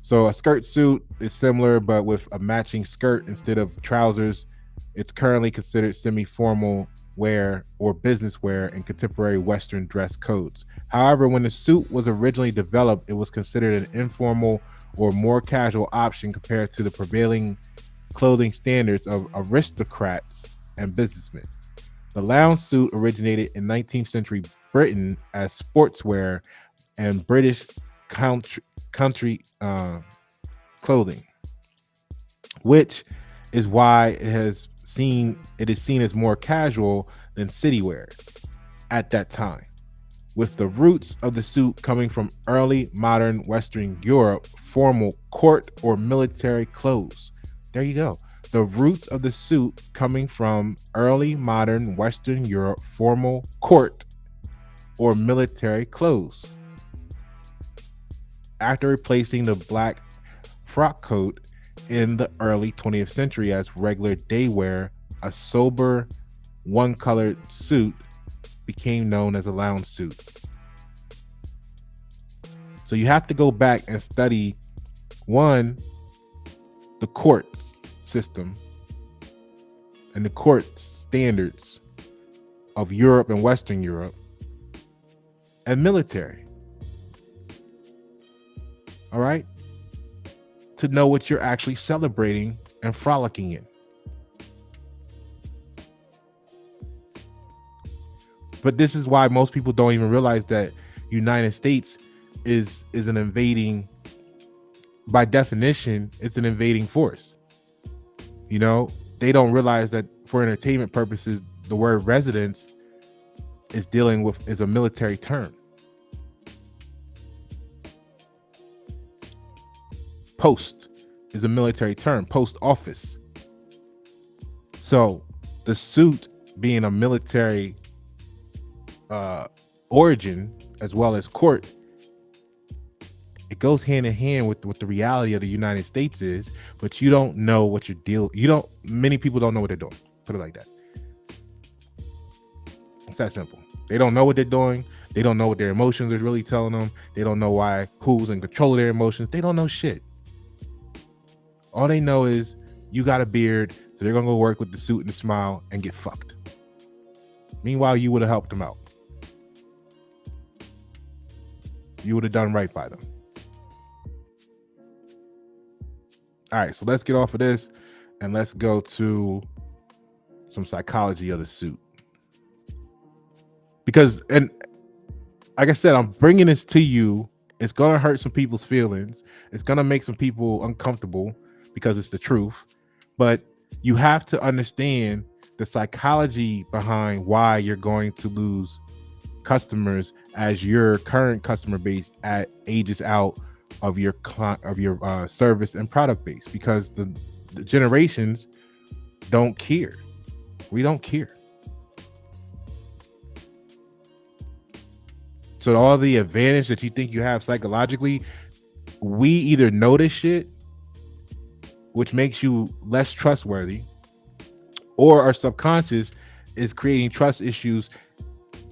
Speaker 1: So a skirt suit is similar, but with a matching skirt instead of trousers. It's currently considered semi-formal wear or business wear in contemporary Western dress codes. However, when the suit was originally developed, it was considered an informal or more casual option compared to the prevailing clothing standards of aristocrats and businessmen. The lounge suit originated in 19th century Britain as sportswear and British country clothing, which is why it is seen as more casual than city wear at that time, with the roots of the suit coming from early modern Western Europe, formal court or military clothes. There you go. The roots of the suit coming from early modern Western Europe, formal court or military clothes. After replacing the black frock coat in the early 20th century as regular day wear, a sober one-colored suit became known as a lounge suit. So you have to go back and study, one, the courts system and the court standards of Europe and Western Europe, and military. All right? To know what you're actually celebrating and frolicking in. But this is why most people don't even realize that United States is an invading, by definition, it's an invading force. You know, they don't realize that for entertainment purposes, the word residence is a military term. Post is a military term, post office. So the suit being a military origin as well as court, it goes hand in hand with what the reality of the United States is, but you don't know what many people don't know what they're doing. Put it like that. It's that simple. They don't know what they're doing. They don't know what their emotions are really telling them. They don't know who's in control of their emotions. They don't know shit. All they know is you got a beard, so they're gonna go work with the suit and the smile and get fucked. Meanwhile, you would have helped them out. You would have done right by them. All right, so let's get off of this and let's go to some psychology of the suit. Because, and like I said, I'm bringing this to you. It's gonna hurt some people's feelings. It's gonna make some people uncomfortable because it's the truth. But you have to understand the psychology behind why you're going to lose customers as your current customer base ages out of your service and product base, because the generations don't care. We don't care. So all the advantage that you think you have psychologically, we either know this shit, which makes you less trustworthy, or our subconscious is creating trust issues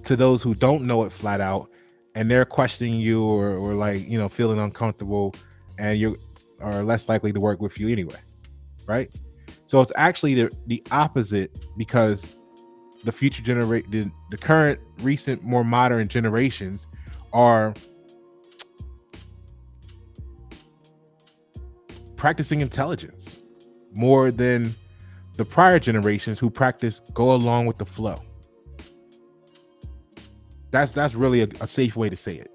Speaker 1: to those who don't know it flat out, and they're questioning you or like, you know, feeling uncomfortable, and you are less likely to work with you anyway, right? So it's actually the opposite, because the future the current, recent, more modern generations are practicing intelligence more than the prior generations who practice go along with the flow. That's really a safe way to say it.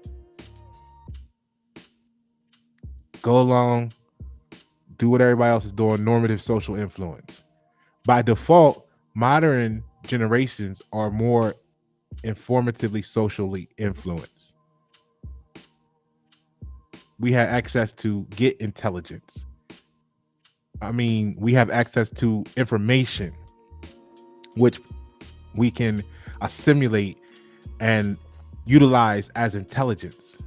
Speaker 1: Go along, do what everybody else is doing, normative social influence. By default, modern generations are more informatively socially influenced. we had access to get intelligence. I mean, we have access to information, which we can assimilate and utilize as intelligence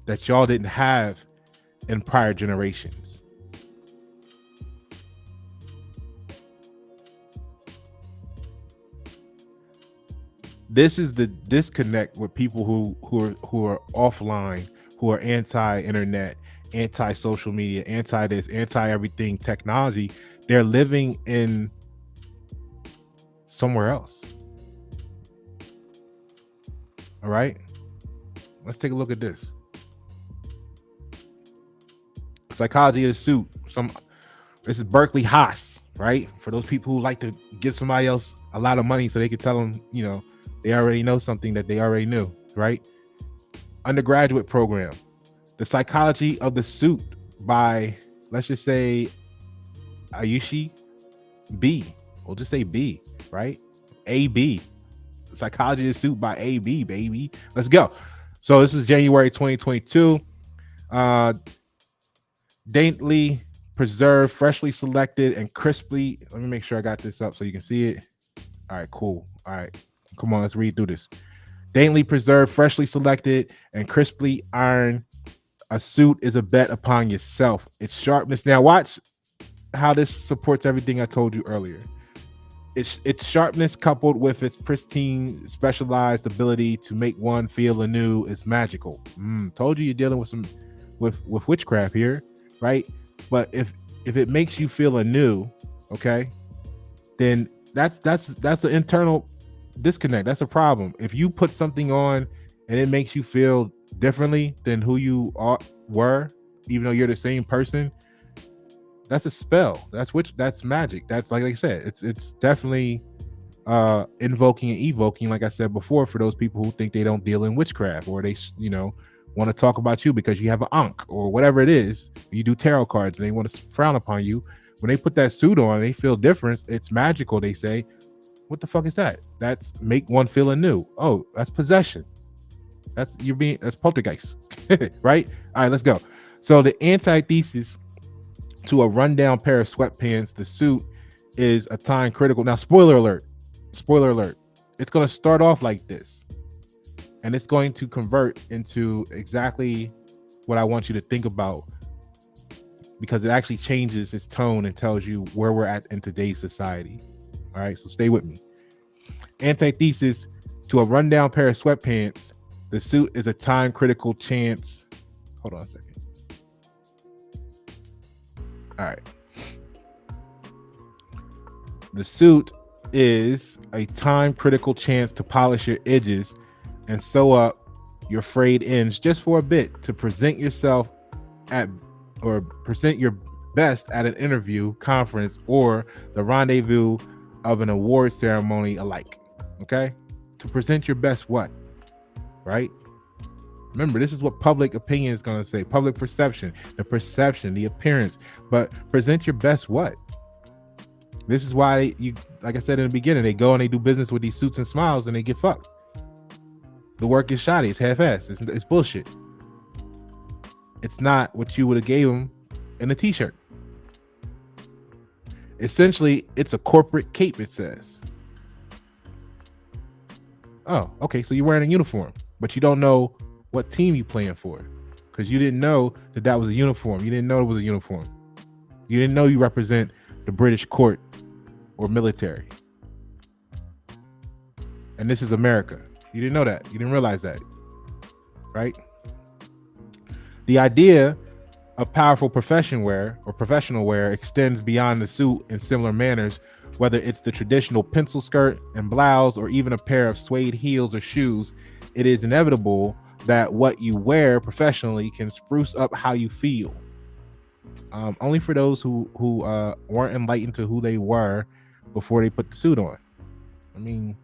Speaker 1: that y'all didn't have in prior generations. This is the disconnect with people who are offline, who are anti-internet, anti-social media, anti-this, anti-everything technology. They're living in somewhere else. All right, let's take a look at this. Psychology of the suit. This is Berkeley Haas, right? For those people who like to give somebody else a lot of money so they can tell them, they already know something that they already knew, right? Undergraduate program, The Psychology of the Suit by, let's just say, Ayushi B. We'll just say B, right? AB. The Psychology of the Suit by AB, baby. Let's go. So this is January 2022. Daintily preserved, freshly selected, and crisply. Let me make sure I got this up so you can see it. All right, cool. All right, come on, let's read through this. Daintily preserved, freshly selected, and crisply ironed. A suit is a bet upon yourself. Its sharpness. Now watch how this supports everything I told you earlier. Its sharpness coupled with its pristine, specialized ability to make one feel anew is magical. Told you you're dealing with witchcraft here, right? But if it makes you feel anew, okay, then that's an internal disconnect. That's a problem. If you put something on and it makes you feel differently than who you were, even though you're the same person, that's a spell. That's magic. That's like I said, it's definitely invoking and evoking, like I said before, for those people who think they don't deal in witchcraft, or they want to talk about you because you have an ankh or whatever it is. You do tarot cards and they want to frown upon you. When they put that suit on, they feel different. It's magical, they say. What the fuck is that? That's make one feel anew. Oh, that's possession. That's poltergeist. Right? All right, let's go. So the antithesis to a rundown pair of sweatpants, the suit, is a time critical. Now, spoiler alert. It's going to start off like this, and it's going to convert into exactly what I want you to think about, because it actually changes its tone and tells you where we're at in today's society. All right, so stay with me. Antithesis to a rundown pair of sweatpants, the suit is a time critical chance. Hold on a second. All right. The suit is a time critical chance to polish your edges and sew up your frayed ends just for a bit, to present yourself present your best at an interview, conference, or the rendezvous of an award ceremony alike. Okay? To present your best what? Right? Remember, this is what public opinion is going to say. Public perception, the appearance. But present your best what? This is why like I said in the beginning, they go and they do business with these suits and smiles and they get fucked. The work is shoddy. It's half-assed. It's bullshit. It's not what you would have gave them in a t-shirt. Essentially, it's a corporate cape, it says. Oh, okay, so you're wearing a uniform, but you don't know what team you playing for, because you didn't know that was a uniform. You didn't know it was a uniform. You didn't know you represent the British court or military. And this is America. You didn't know that. You didn't realize that, right? The idea of powerful professional wear extends beyond the suit in similar manners, whether it's the traditional pencil skirt and blouse or even a pair of suede heels or shoes. It is inevitable that what you wear professionally can spruce up how you feel. Only for those who weren't enlightened to who they were before they put the suit on. I mean,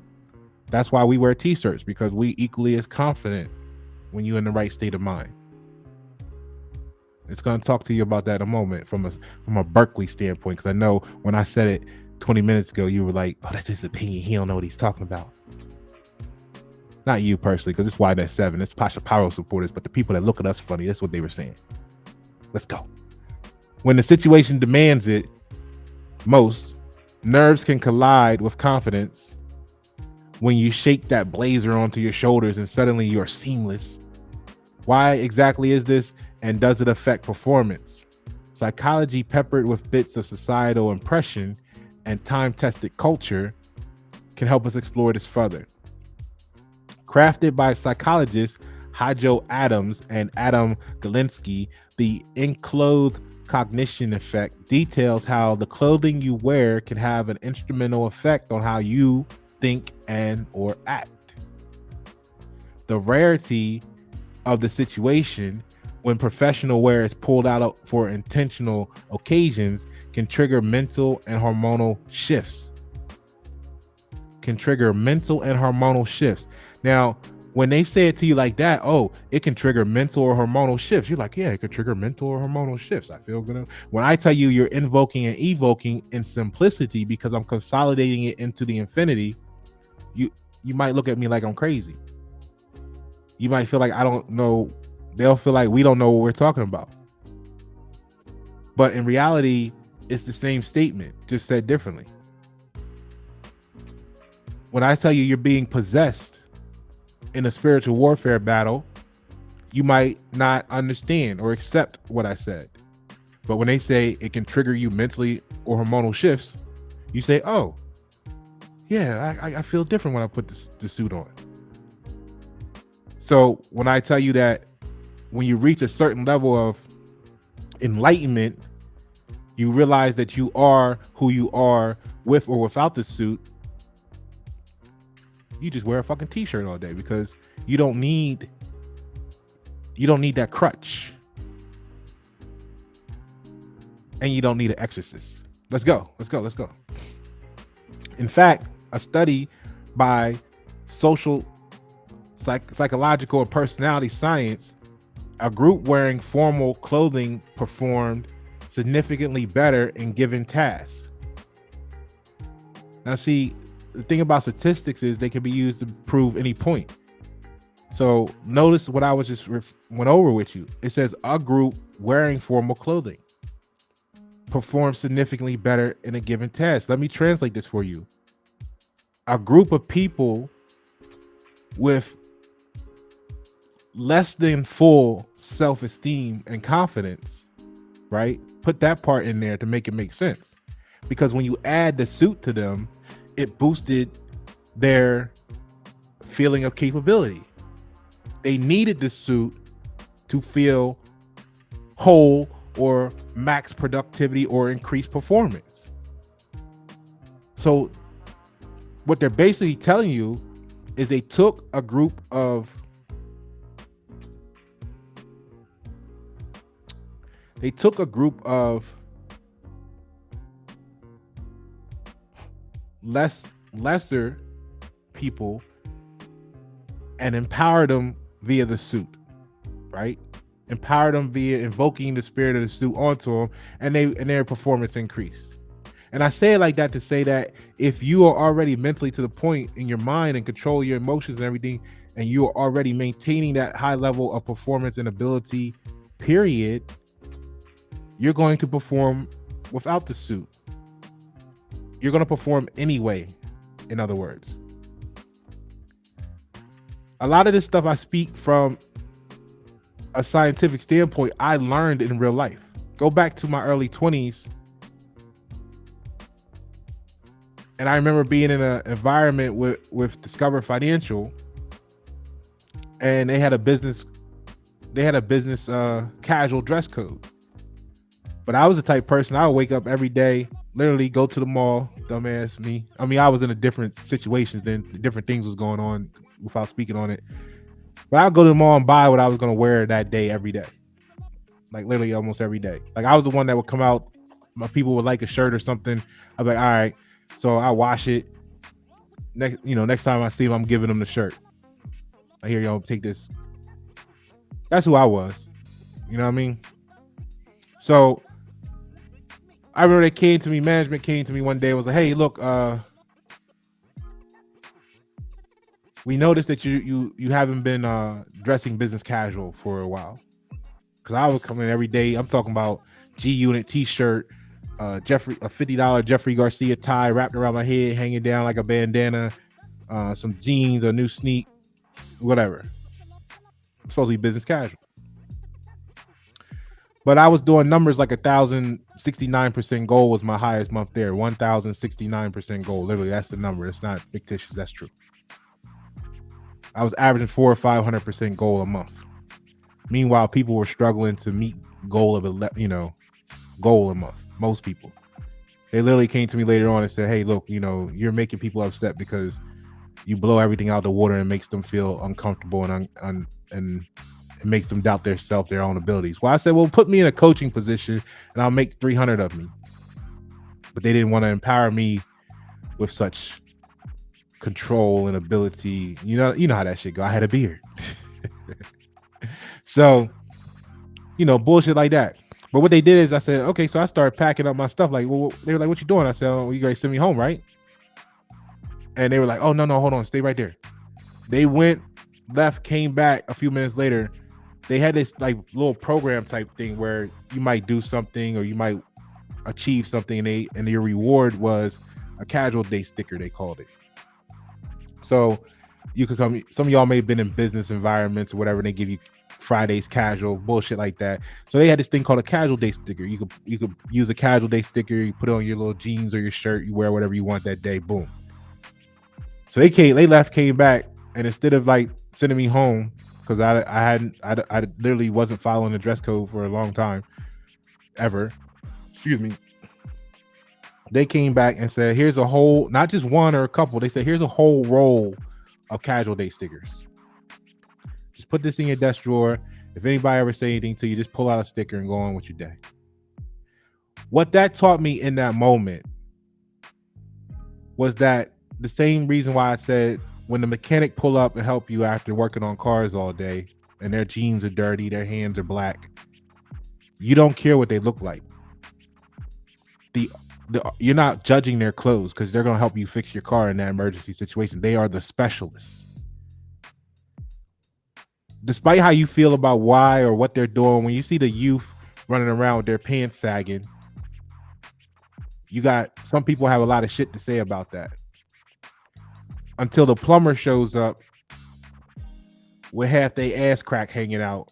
Speaker 1: that's why we wear t-shirts, because we equally as confident when you're in the right state of mind. It's going to talk to you about that in a moment from a Berkeley standpoint, because I know when I said it 20 minutes ago, you were like, oh, that's his opinion. He don't know what he's talking about. Not you personally, because it's why that's 7. It's Pasha Paroh supporters, but the people that look at us funny, that's what they were saying. Let's go. When the situation demands it most, nerves can collide with confidence. When you shake that blazer onto your shoulders and suddenly you're seamless. Why exactly is this, and does it affect performance? Psychology peppered with bits of societal impression and time-tested culture can help us explore this further. Crafted by psychologists Hajo Adams and Adam Galinsky, the enclothed cognition effect details how the clothing you wear can have an instrumental effect on how you think and or act. The rarity of the situation when professional wear is pulled out for intentional occasions can trigger mental and hormonal shifts. Now, when they say it to you like that, oh, it can trigger mental or hormonal shifts. You're like, yeah, it could trigger mental or hormonal shifts. I feel good. When I tell you you're invoking and evoking in simplicity because I'm consolidating it into the infinity, you might look at me like I'm crazy. You might feel like I don't know. They'll feel like we don't know what we're talking about. But in reality, it's the same statement, just said differently. When I tell you you're being possessed in a spiritual warfare battle, you might not understand or accept what I said. But when they say it can trigger you mentally or hormonal shifts, you say, oh, yeah, I feel different when I put the suit on. So when I tell you that when you reach a certain level of enlightenment, you realize that you are who you are with or without the suit, you just wear a fucking t-shirt all day because you don't need that crutch. And you don't need an exorcist. Let's go. In fact, a study by psychological and personality science, a group wearing formal clothing performed significantly better in given tasks. Now, see, the thing about statistics is they can be used to prove any point. So notice what I was just went over with you. It says a group wearing formal clothing performs significantly better in a given task. Let me translate this for you. A group of people with less than full self-esteem and confidence, right? Put that part in there to make it make sense. Because when you add the suit to them, it boosted their feeling of capability. They needed the suit to feel whole or max productivity or increased performance. So what they're basically telling you is they took a group of lesser people and empowered them via the suit, right? Empowered them via invoking the spirit of the suit onto them, and their performance increased. And I say it like that to say that if you are already mentally to the point in your mind and control your emotions and everything, and you are already maintaining that high level of performance and ability, period, you're going to perform without the suit. You're going to perform anyway, in other words. A lot of this stuff I speak from a scientific standpoint, I learned in real life. Go back to my early 20s. And I remember being in an environment with Discover Financial, and they had a business casual dress code. But I was the type of person, I would wake up every day, literally go to the mall, dumbass me. I mean, I was in a different situations then, different things was going on without speaking on it. But I'll go to the mall and buy what I was going to wear that day every day. Like literally almost every day. Like I was the one that would come out, my people would like a shirt or something. I'd be like, all right. So I wash it. Next time I see him, I'm giving him the shirt. I hear y'all take this. That's who I was. You know what I mean? So I remember management came to me one day and was like, hey, look, we noticed that you haven't been dressing business casual for a while. Because I would come in every day. I'm talking about G Unit T-shirt, a $50 Jeffrey Garcia tie wrapped around my head, hanging down like a bandana, some jeans, a new sneak, whatever. It's supposed to be business casual. But I was doing numbers like 1,069% goal was my highest month there. 1,069% goal. Literally, that's the number. It's not fictitious. That's true. I was averaging 400 or 500% goal a month. Meanwhile, people were struggling to meet goal of goal a month. Most people. They literally came to me later on and said, "Hey, look, you're making people upset because you blow everything out the water and makes them feel uncomfortable and it makes them doubt their own abilities." Well, I said, well, put me in a coaching position and I'll make 300 of me. But they didn't want to empower me with such control and ability. You know how that shit go. I had a beard. So, bullshit like that. But what they did is I said, okay, so I started packing up my stuff. Like, well, they were like, what you doing? I said, oh, you guys send me home, right? And they were like, oh, no, hold on. Stay right there. They went, left, came back a few minutes later. They had this like little program type thing where you might do something or you might achieve something and your reward was a casual day sticker, they called it. So you could come, some of y'all may have been in business environments or whatever, and they give you Fridays casual, bullshit like that. So they had this thing called a casual day sticker. You could use a casual day sticker, you put it on your little jeans or your shirt, you wear whatever you want that day, boom. So they left, came back, and instead of like sending me home, because I literally wasn't following the dress code for a long time, ever. Excuse me. They came back and said, here's a whole, not just one or a couple, they said, here's a whole roll of casual day stickers. Just put this in your desk drawer. If anybody ever say anything to you, just pull out a sticker and go on with your day. What that taught me in that moment was that the same reason why I said when the mechanic pull up and help you after working on cars all day and their jeans are dirty, their hands are black, you don't care what they look like. You're not judging their clothes because they're going to help you fix your car in that emergency situation. They are the specialists. Despite how you feel about why or what they're doing, when you see the youth running around with their pants sagging, you got some people have a lot of shit to say about that. Until the plumber shows up with half their ass crack hanging out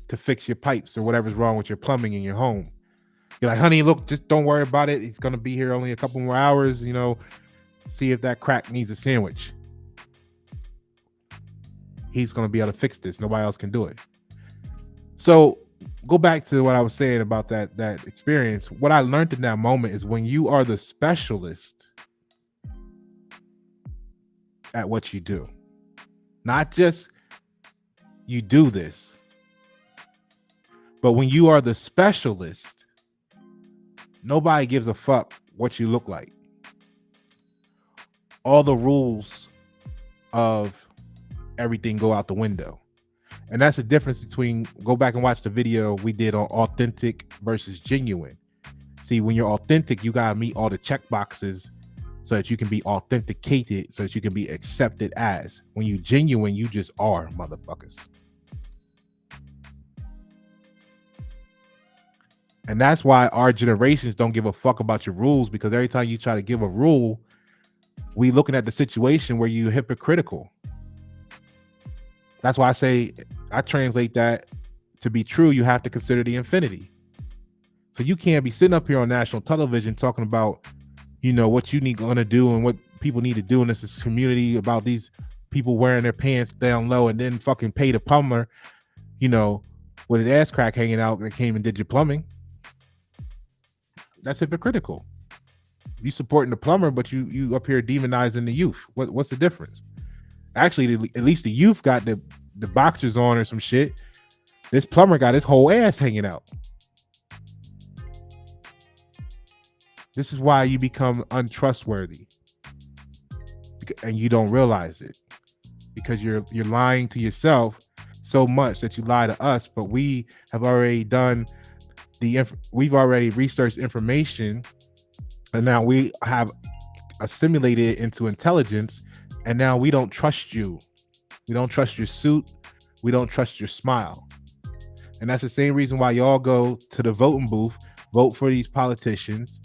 Speaker 1: to fix your pipes or whatever's wrong with your plumbing in your home. You're like, honey, look, just don't worry about it. He's going to be here only a couple more hours, see if that crack needs a sandwich. He's going to be able to fix this. Nobody else can do it. So go back to what I was saying about that experience. What I learned in that moment is when you are the specialist at what you do, not just you do this, but when you are the specialist, nobody gives a fuck what you look like. All the rules of everything go out the window. And that's the difference between, go back and watch the video we did on authentic versus genuine. See, when you're authentic, you gotta meet all the check boxes so that you can be authenticated, so that you can be accepted as. When you genuine, you just are, motherfuckers. And that's why our generations don't give a fuck about your rules, because every time you try to give a rule, we looking at the situation where you're hypocritical. That's why I say, I translate that to be true, you have to consider the infinity. So you can't be sitting up here on national television talking about, what you need to do and what people need to do in this community about these people wearing their pants down low and then fucking pay the plumber, with his ass crack hanging out that came and did your plumbing. That's hypocritical. You supporting the plumber, but you up here demonizing the youth. What's the difference? Actually, at least the youth got the boxers on or some shit. This plumber got his whole ass hanging out. This is why you become untrustworthy, and you don't realize it, because you're lying to yourself so much that you lie to us. But we have already done we've already researched information, and now we have assimilated it into intelligence, And now we don't trust you. We don't trust your suit. We don't trust your smile. And that's the same reason why y'all go to the voting booth, vote for these politicians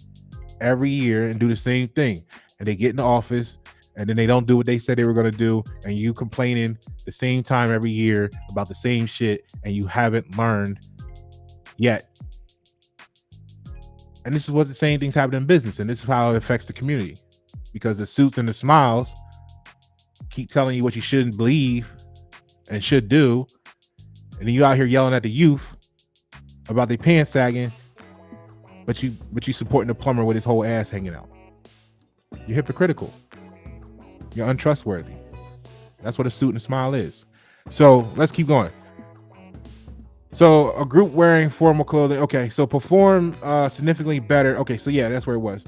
Speaker 1: every year and do the same thing. And they get in the office and then they don't do what they said they were going to do. And you complaining the same time every year about the same shit and you haven't learned yet. And this is what the same things happen in business. And this is how it affects the community, because the suits and the smiles keep telling you what you shouldn't believe and should do. And then you out here yelling at the youth about their pants sagging, but you supporting the plumber with his whole ass hanging out. You're hypocritical. You're untrustworthy. That's what a suit and a smile is. So let's keep going. So a group wearing formal clothing. Okay, so perform significantly better. Okay, so yeah, that's where it was.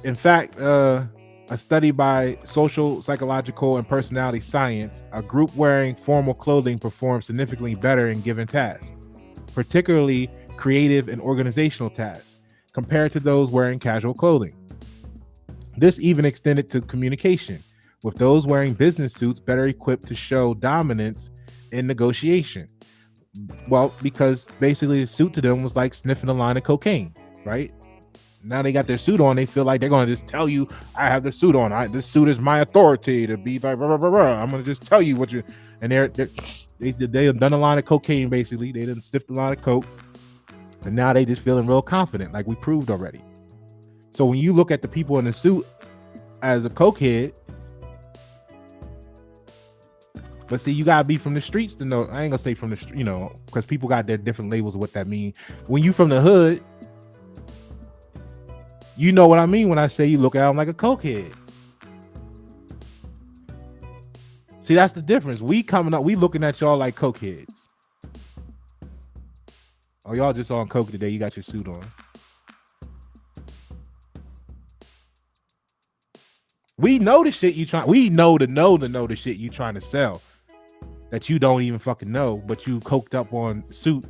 Speaker 1: In fact, a study by social, psychological, and personality science, a group wearing formal clothing performs significantly better in given tasks, particularly creative and organizational tasks, compared to those wearing casual clothing. This even extended to communication, with those wearing business suits better equipped to show dominance in negotiation. Well, because basically the suit to them was like sniffing a line of cocaine, right? Now they got their suit on, they feel like they're going to just tell you, I have the suit on. This suit is my authority to be like, blah, blah, blah, blah. I'm going to just tell you what you, and they have done a line of cocaine, basically. They done sniffed a line of coke, and now they just feeling real confident, like we proved already. So when you look at the people in the suit as a cokehead, but see, you gotta be from the streets to know. I ain't gonna say from the street, because people got their different labels of what that means. When you from the hood, you know what I mean when I say you look at them like a cokehead. See, that's the difference. We coming up, we looking at y'all like cokeheads. Oh, y'all just on coke today. You got your suit on. We know the shit you trying. We know the shit you trying to sell that you don't even fucking know, but you coked up on suit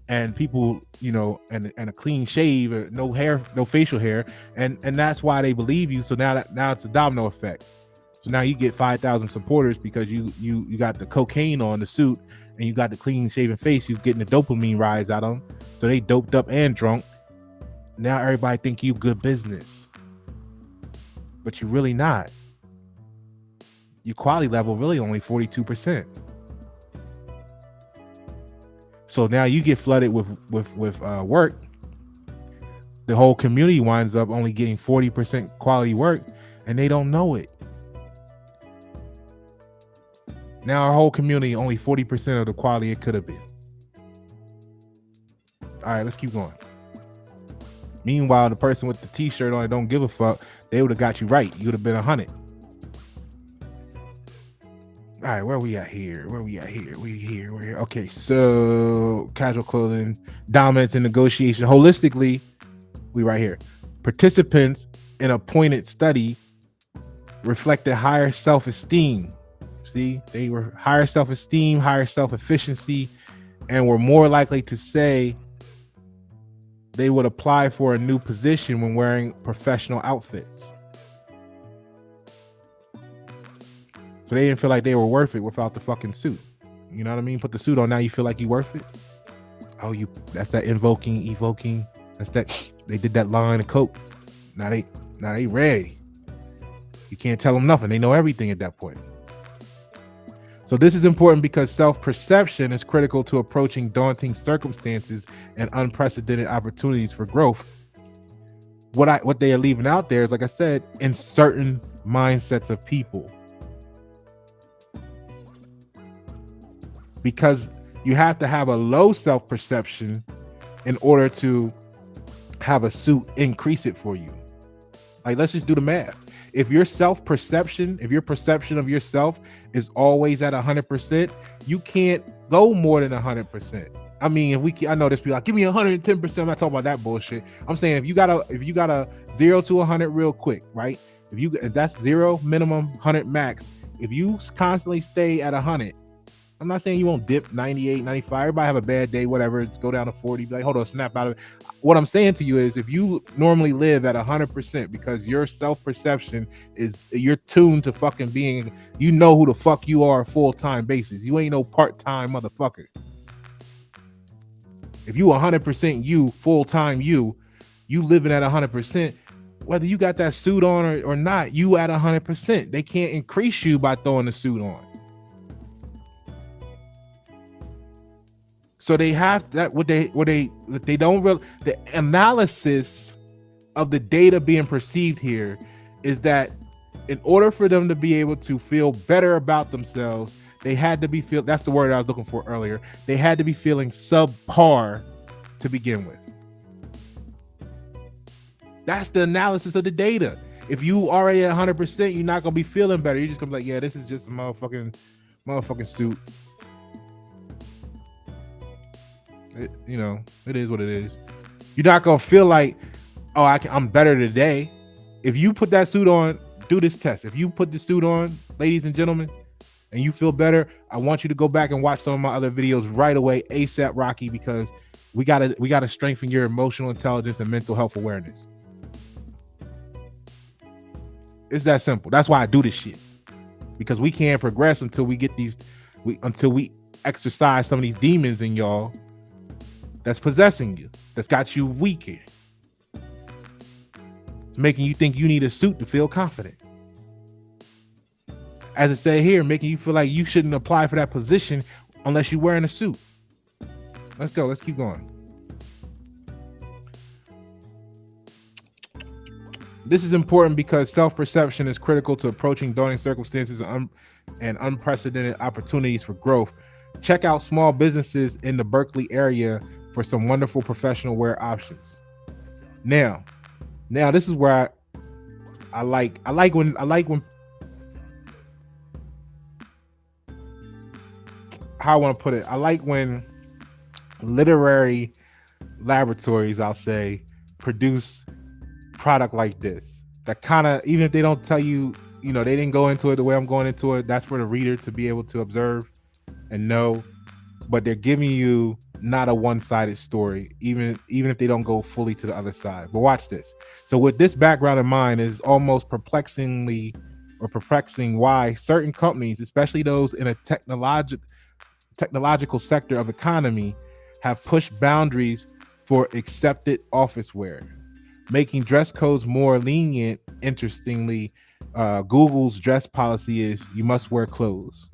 Speaker 1: and people, and a clean shave, or no hair, no facial hair, and that's why they believe you. So now it's a domino effect. So now you get 5,000 supporters because you got the cocaine on the suit and you got the clean shaven face. You getting the dopamine rise out of them, so they doped up and drunk. Now everybody think you good business, but you're really not. Your quality level really only 42%. So now you get flooded with work. The whole community winds up only getting 40% quality work, and they don't know it. Now our whole community only 40% of the quality it could have been. All right, let's keep going. Meanwhile, the person with the t-shirt on, don't give a fuck, they would have got you right. You would have been 100. All right, where we at here? We're here. Okay, so casual clothing, dominance in negotiation. Holistically, we right here. Participants in a pointed study reflected higher self-esteem. See, they were higher self-esteem, higher self-efficiency, and were more likely to say they would apply for a new position when wearing professional outfits. So they didn't feel like they were worth it without the fucking suit. You know what I mean? Put the suit on, now you feel like you worth it. Oh, that's that evoking. That's that. They did that line of coke. Now they ready. You can't tell them nothing. They know everything at that point. So this is important because self-perception is critical to approaching daunting circumstances and unprecedented opportunities for growth. What they are leaving out there is, like I said, in certain mindsets of people. Because you have to have a low self-perception in order to have a suit increase it for you. Like, let's just do the math. If your self-perception, if your perception of yourself is always at 100%, you can't go more than 100%. I mean, I know this people like, give me 110%. I'm not talking about that bullshit. I'm saying if you got a 0 to 100 real quick, right? If that's 0 minimum, 100 max. If you constantly stay at 100, I'm not saying you won't dip 98, 95. Everybody have a bad day, whatever. It's go down to 40. Be like, hold on, snap out of it. What I'm saying to you is if you normally live at 100% because your self-perception is you're tuned to fucking being, you know who the fuck you are full-time basis. You ain't no part-time motherfucker. If you 100% you, full-time you living at 100%, whether you got that suit on or not, you at 100%. They can't increase you by throwing the suit on. So they have that. What they don't really, the analysis of the data being perceived here is that in order for them to be able to feel better about themselves, they had to be that's the word I was looking for earlier. They had to be feeling subpar to begin with. That's the analysis of the data. If you already at 100%, you're not gonna be feeling better. You're just gonna be like, yeah, this is just a motherfucking suit. It is what it is. You're not gonna feel like, oh, I'm better today. If you put that suit on, do this test. If you put the suit on, ladies and gentlemen, and you feel better, I want you to go back and watch some of my other videos right away, ASAP Rocky, because we gotta strengthen your emotional intelligence and mental health awareness. It's that simple. That's why I do this shit, because we can't progress until we get until we exercise some of these demons in y'all that's possessing you, that's got you weaker. It's making you think you need a suit to feel confident. As it said here, making you feel like you shouldn't apply for that position unless you're wearing a suit. Let's go. Let's keep going. This is important because self-perception is critical to approaching daunting circumstances and unprecedented opportunities for growth. Check out small businesses in the Berkeley area for some wonderful professional wear options. Now this is where I like when how I want to put it. I like when literary laboratories, I'll say, produce product like this. That kind of, even if they don't tell you, they didn't go into it the way I'm going into it. That's for the reader to be able to observe and know. But they're giving you not a one-sided story, even if they don't go fully to the other side. But watch this. So with this background in mind, is almost perplexing why certain companies, especially those in a technological sector of economy, have pushed boundaries for accepted office wear, making dress codes more lenient. Interestingly, Google's dress policy is you must wear clothes.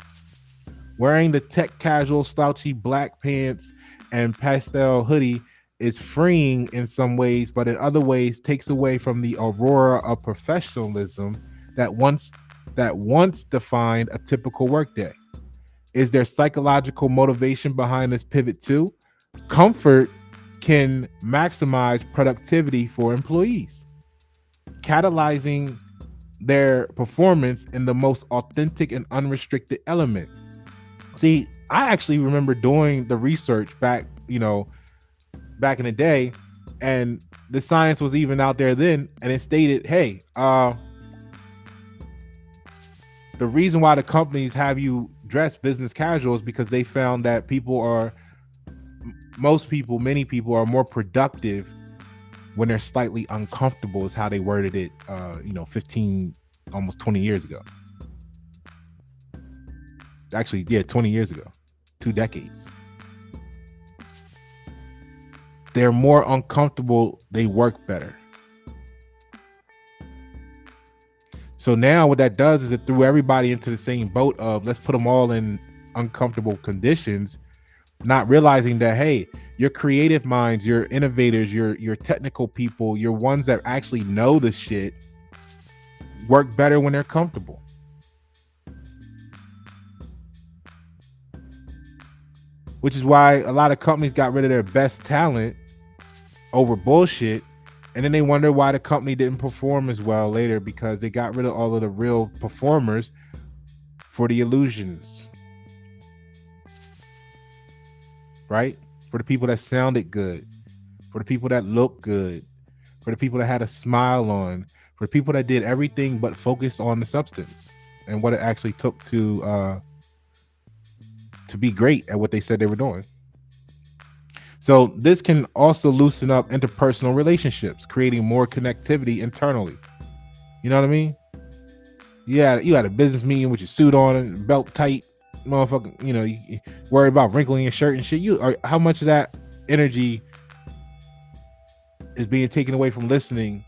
Speaker 1: Wearing the tech casual slouchy black pants and pastel hoodie is freeing in some ways, but in other ways takes away from the aurora of professionalism that once defined a typical workday. Is there psychological motivation behind this pivot too? Comfort can maximize productivity for employees, catalyzing their performance in the most authentic and unrestricted element. See, I actually remember doing the research back in the day, and the science was even out there then, and it stated, hey, the reason why the companies have you dress business casual is because they found that many people are more productive when they're slightly uncomfortable, is how they worded it 15, almost 20 years ago. Actually, 20 years ago, 2 decades. They're more uncomfortable, they work better. So now what that does is it threw everybody into the same boat of let's put them all in uncomfortable conditions, not realizing that, hey, your creative minds, your innovators, your technical people, your ones that actually know the shit work better when they're comfortable. Which is why a lot of companies got rid of their best talent over bullshit. And then they wonder why the company didn't perform as well later, because they got rid of all of the real performers for the illusions. Right? For the people that sounded good, for the people that looked good, for the people that had a smile on, for the people that did everything but focus on the substance and what it actually took to to be great at what they said they were doing. So this can also loosen up interpersonal relationships, creating more connectivity internally. You know what I mean? Yeah, you had a business meeting with your suit on and belt tight, motherfucker. You know, you worried about wrinkling your shirt and shit. How much of that energy is being taken away from listening,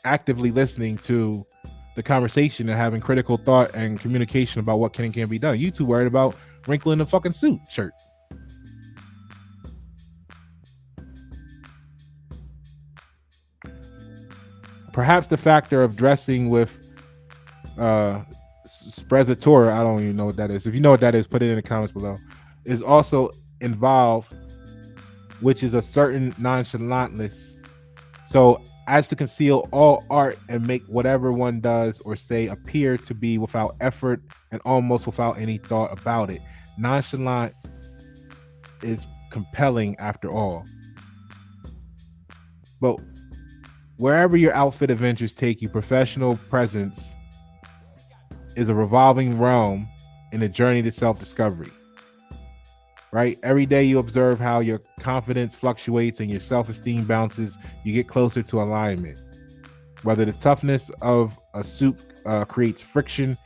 Speaker 1: actively listening to the conversation and having critical thought and communication about what can and can't be done? You too worried about wrinkling the fucking suit shirt. Perhaps the factor of dressing with sprezzatura, I don't even know what that is. If you know what that is, put it in the comments below, is also involved, which is a certain nonchalantness. So as to conceal all art and make whatever one does or say appear to be without effort and almost without any thought about it. Nonchalant is compelling after all. But wherever your outfit adventures take you, professional presence is a revolving realm in a journey to self-discovery. Right? Every day you observe how your confidence fluctuates and your self-esteem bounces, you get closer to alignment. Whether the toughness of a suit creates friction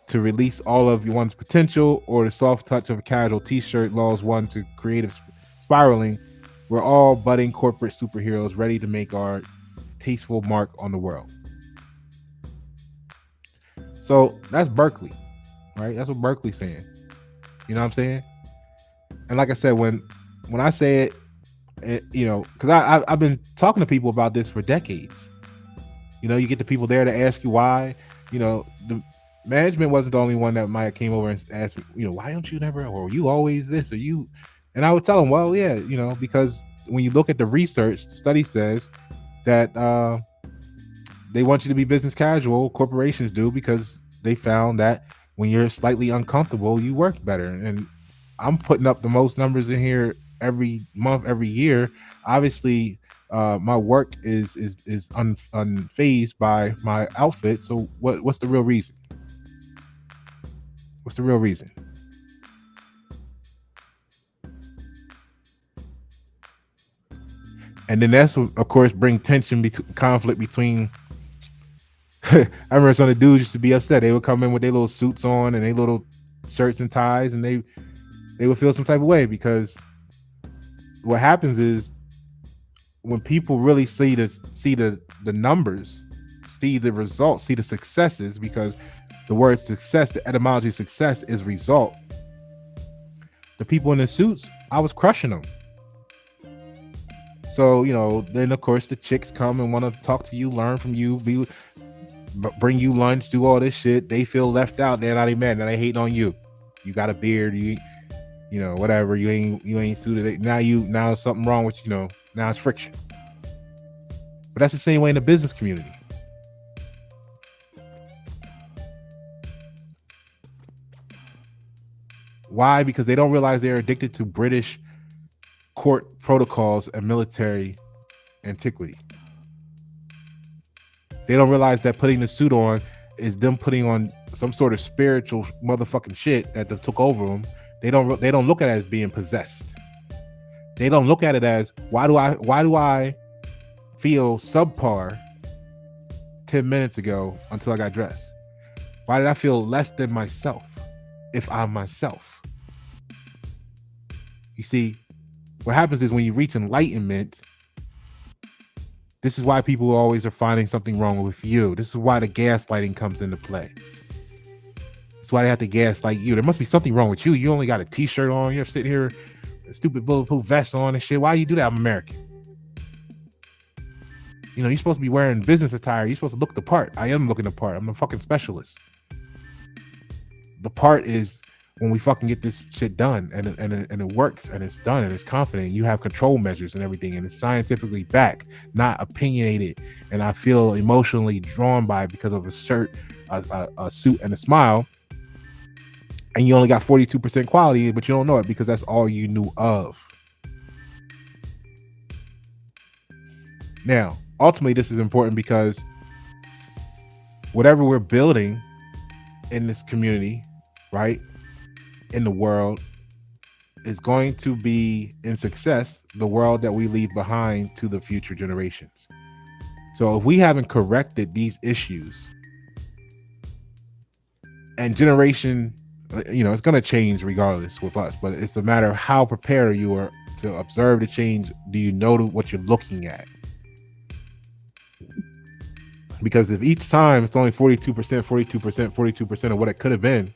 Speaker 1: to release all of one's potential, or the soft touch of a casual t-shirt lulls one to creative spiraling, we're all budding corporate superheroes ready to make our tasteful mark on the world. So that's Berkeley, right? That's what Berkeley's saying. You know what I'm saying? And like I said, when I say it, you know, because I've been talking to people about this for decades. You know, you get the people there to ask you why. You know, the management wasn't the only one that might have came over and asked me, you know, why don't you never, or you always this, or you? And I would tell them, well, yeah, you know, because when you look at the research, the study says that they want you to be business casual. Corporations do, because they found that when you're slightly uncomfortable, you work better. And I'm putting up the most numbers in here every month, every year. Obviously, my work is unfazed by my outfit. So what's the real reason? What's the real reason? And then that's, of course, bring tension, conflict between. I remember some of the dudes used to be upset. They would come in with their little suits on and their little shirts and ties, and they would feel some type of way, because what happens is when people really see the numbers, see the results, see the successes, because the word success, the etymology of success is result. The people in the suits, I was crushing them. So, you know, then of course the chicks come and want to talk to you, learn from you, bring you lunch, do all this shit. They feel left out. They're not even mad. Now they hating on you. You got a beard, you know, whatever. You ain't suited. Now there's something wrong with you. Know, now it's friction. But that's the same way in the business community. Why? Because they don't realize they're addicted to British court protocols and military antiquity. They don't realize that putting the suit on is them putting on some sort of spiritual motherfucking shit that took over them. They don't look at it as being possessed. They don't look at it as, why do I feel subpar 10 minutes ago until I got dressed? Why did I feel less than myself if I'm myself? You see, what happens is when you reach enlightenment, this is why people always are finding something wrong with you. This is why the gaslighting comes into play. That's why they have to gaslight you. There must be something wrong with you. You only got a t-shirt on. You're sitting here, a stupid bulletproof vest on and shit. Why you do that? I'm American. You know, you're supposed to be wearing business attire. You're supposed to look the part. I am looking the part. I'm a fucking specialist. The part is when we fucking get this shit done and it works and it's done and it's confident. You have control measures and everything, and it's scientifically backed, not opinionated. And I feel emotionally drawn by it because of a shirt, a suit, and a smile. And you only got 42% quality, but you don't know it because that's all you knew of. Now, ultimately, this is important because whatever we're building in this community, right, in the world, is going to be in success the world that we leave behind to the future generations. So if we haven't corrected these issues, and generation, it's going to change regardless with us, but it's a matter of how prepared you are to observe the change. Do you know what you're looking at? Because if each time it's only 42%, 42%, 42% of what it could have been,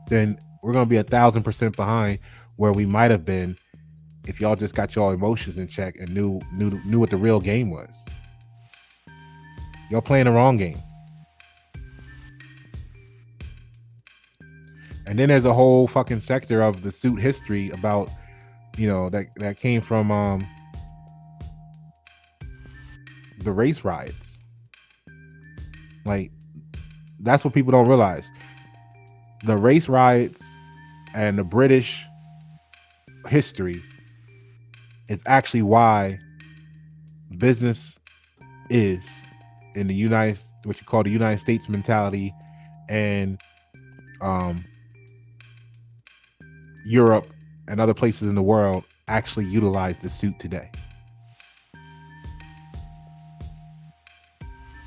Speaker 1: then we're going to be 1,000% behind where we might have been if y'all just got y'all emotions in check and knew what the real game was. Y'all playing the wrong game. And then there's a whole fucking sector of the suit history about, that came from the race riots. Like, that's what people don't realize. The race riots and the British history is actually why business is in the what you call the United States mentality, and Europe and other places in the world actually utilize the suit today.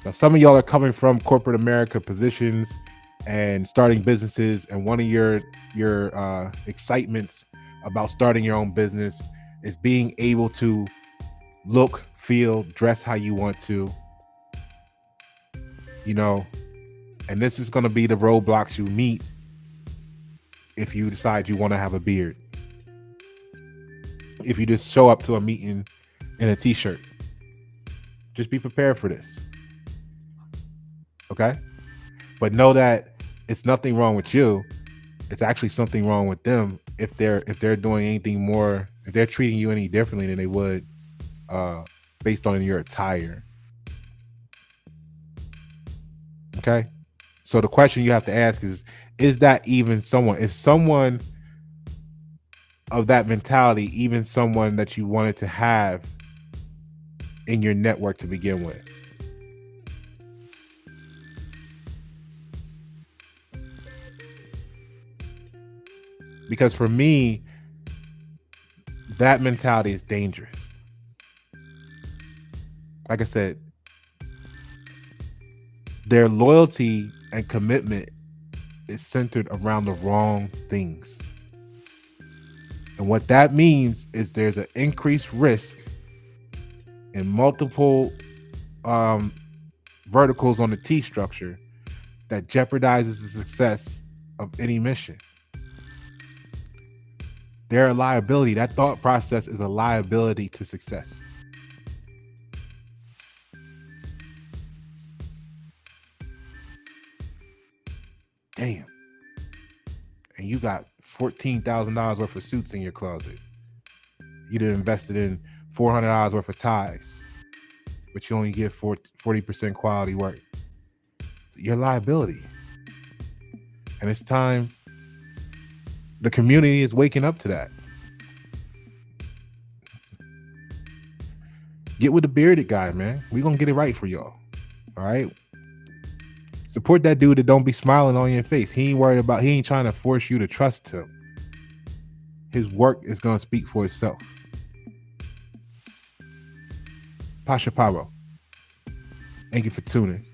Speaker 1: Now, some of y'all are coming from corporate America positions and starting businesses, and one of your excitements about starting your own business is being able to look, feel, dress how you want to, and this is going to be the roadblocks you meet if you decide you want to have a beard. If you just show up to a meeting in a t-shirt, just be prepared for this. Okay? But know that it's nothing wrong with you. It's actually something wrong with them if they're doing anything more, if they're treating you any differently than they would based on your attire. Okay? So the question you have to ask is that even someone, if someone of that mentality, even someone that you wanted to have in your network to begin with? Because for me, that mentality is dangerous. Like I said, their loyalty and commitment is centered around the wrong things. And what that means is there's an increased risk in multiple verticals on the T structure that jeopardizes the success of any mission. They're a liability. That thought process is a liability to success. Damn. And you got $14,000 worth of suits in your closet. You done invested in $400 worth of ties, but you only get 40% quality work. Your liability. And it's time. The community is waking up to that. Get with the bearded guy, man. We're going to get it right for y'all. All right? Support that dude that don't be smiling on your face. He ain't trying to force you to trust him. His work is going to speak for itself. Pasha Paroh. Thank you for tuning.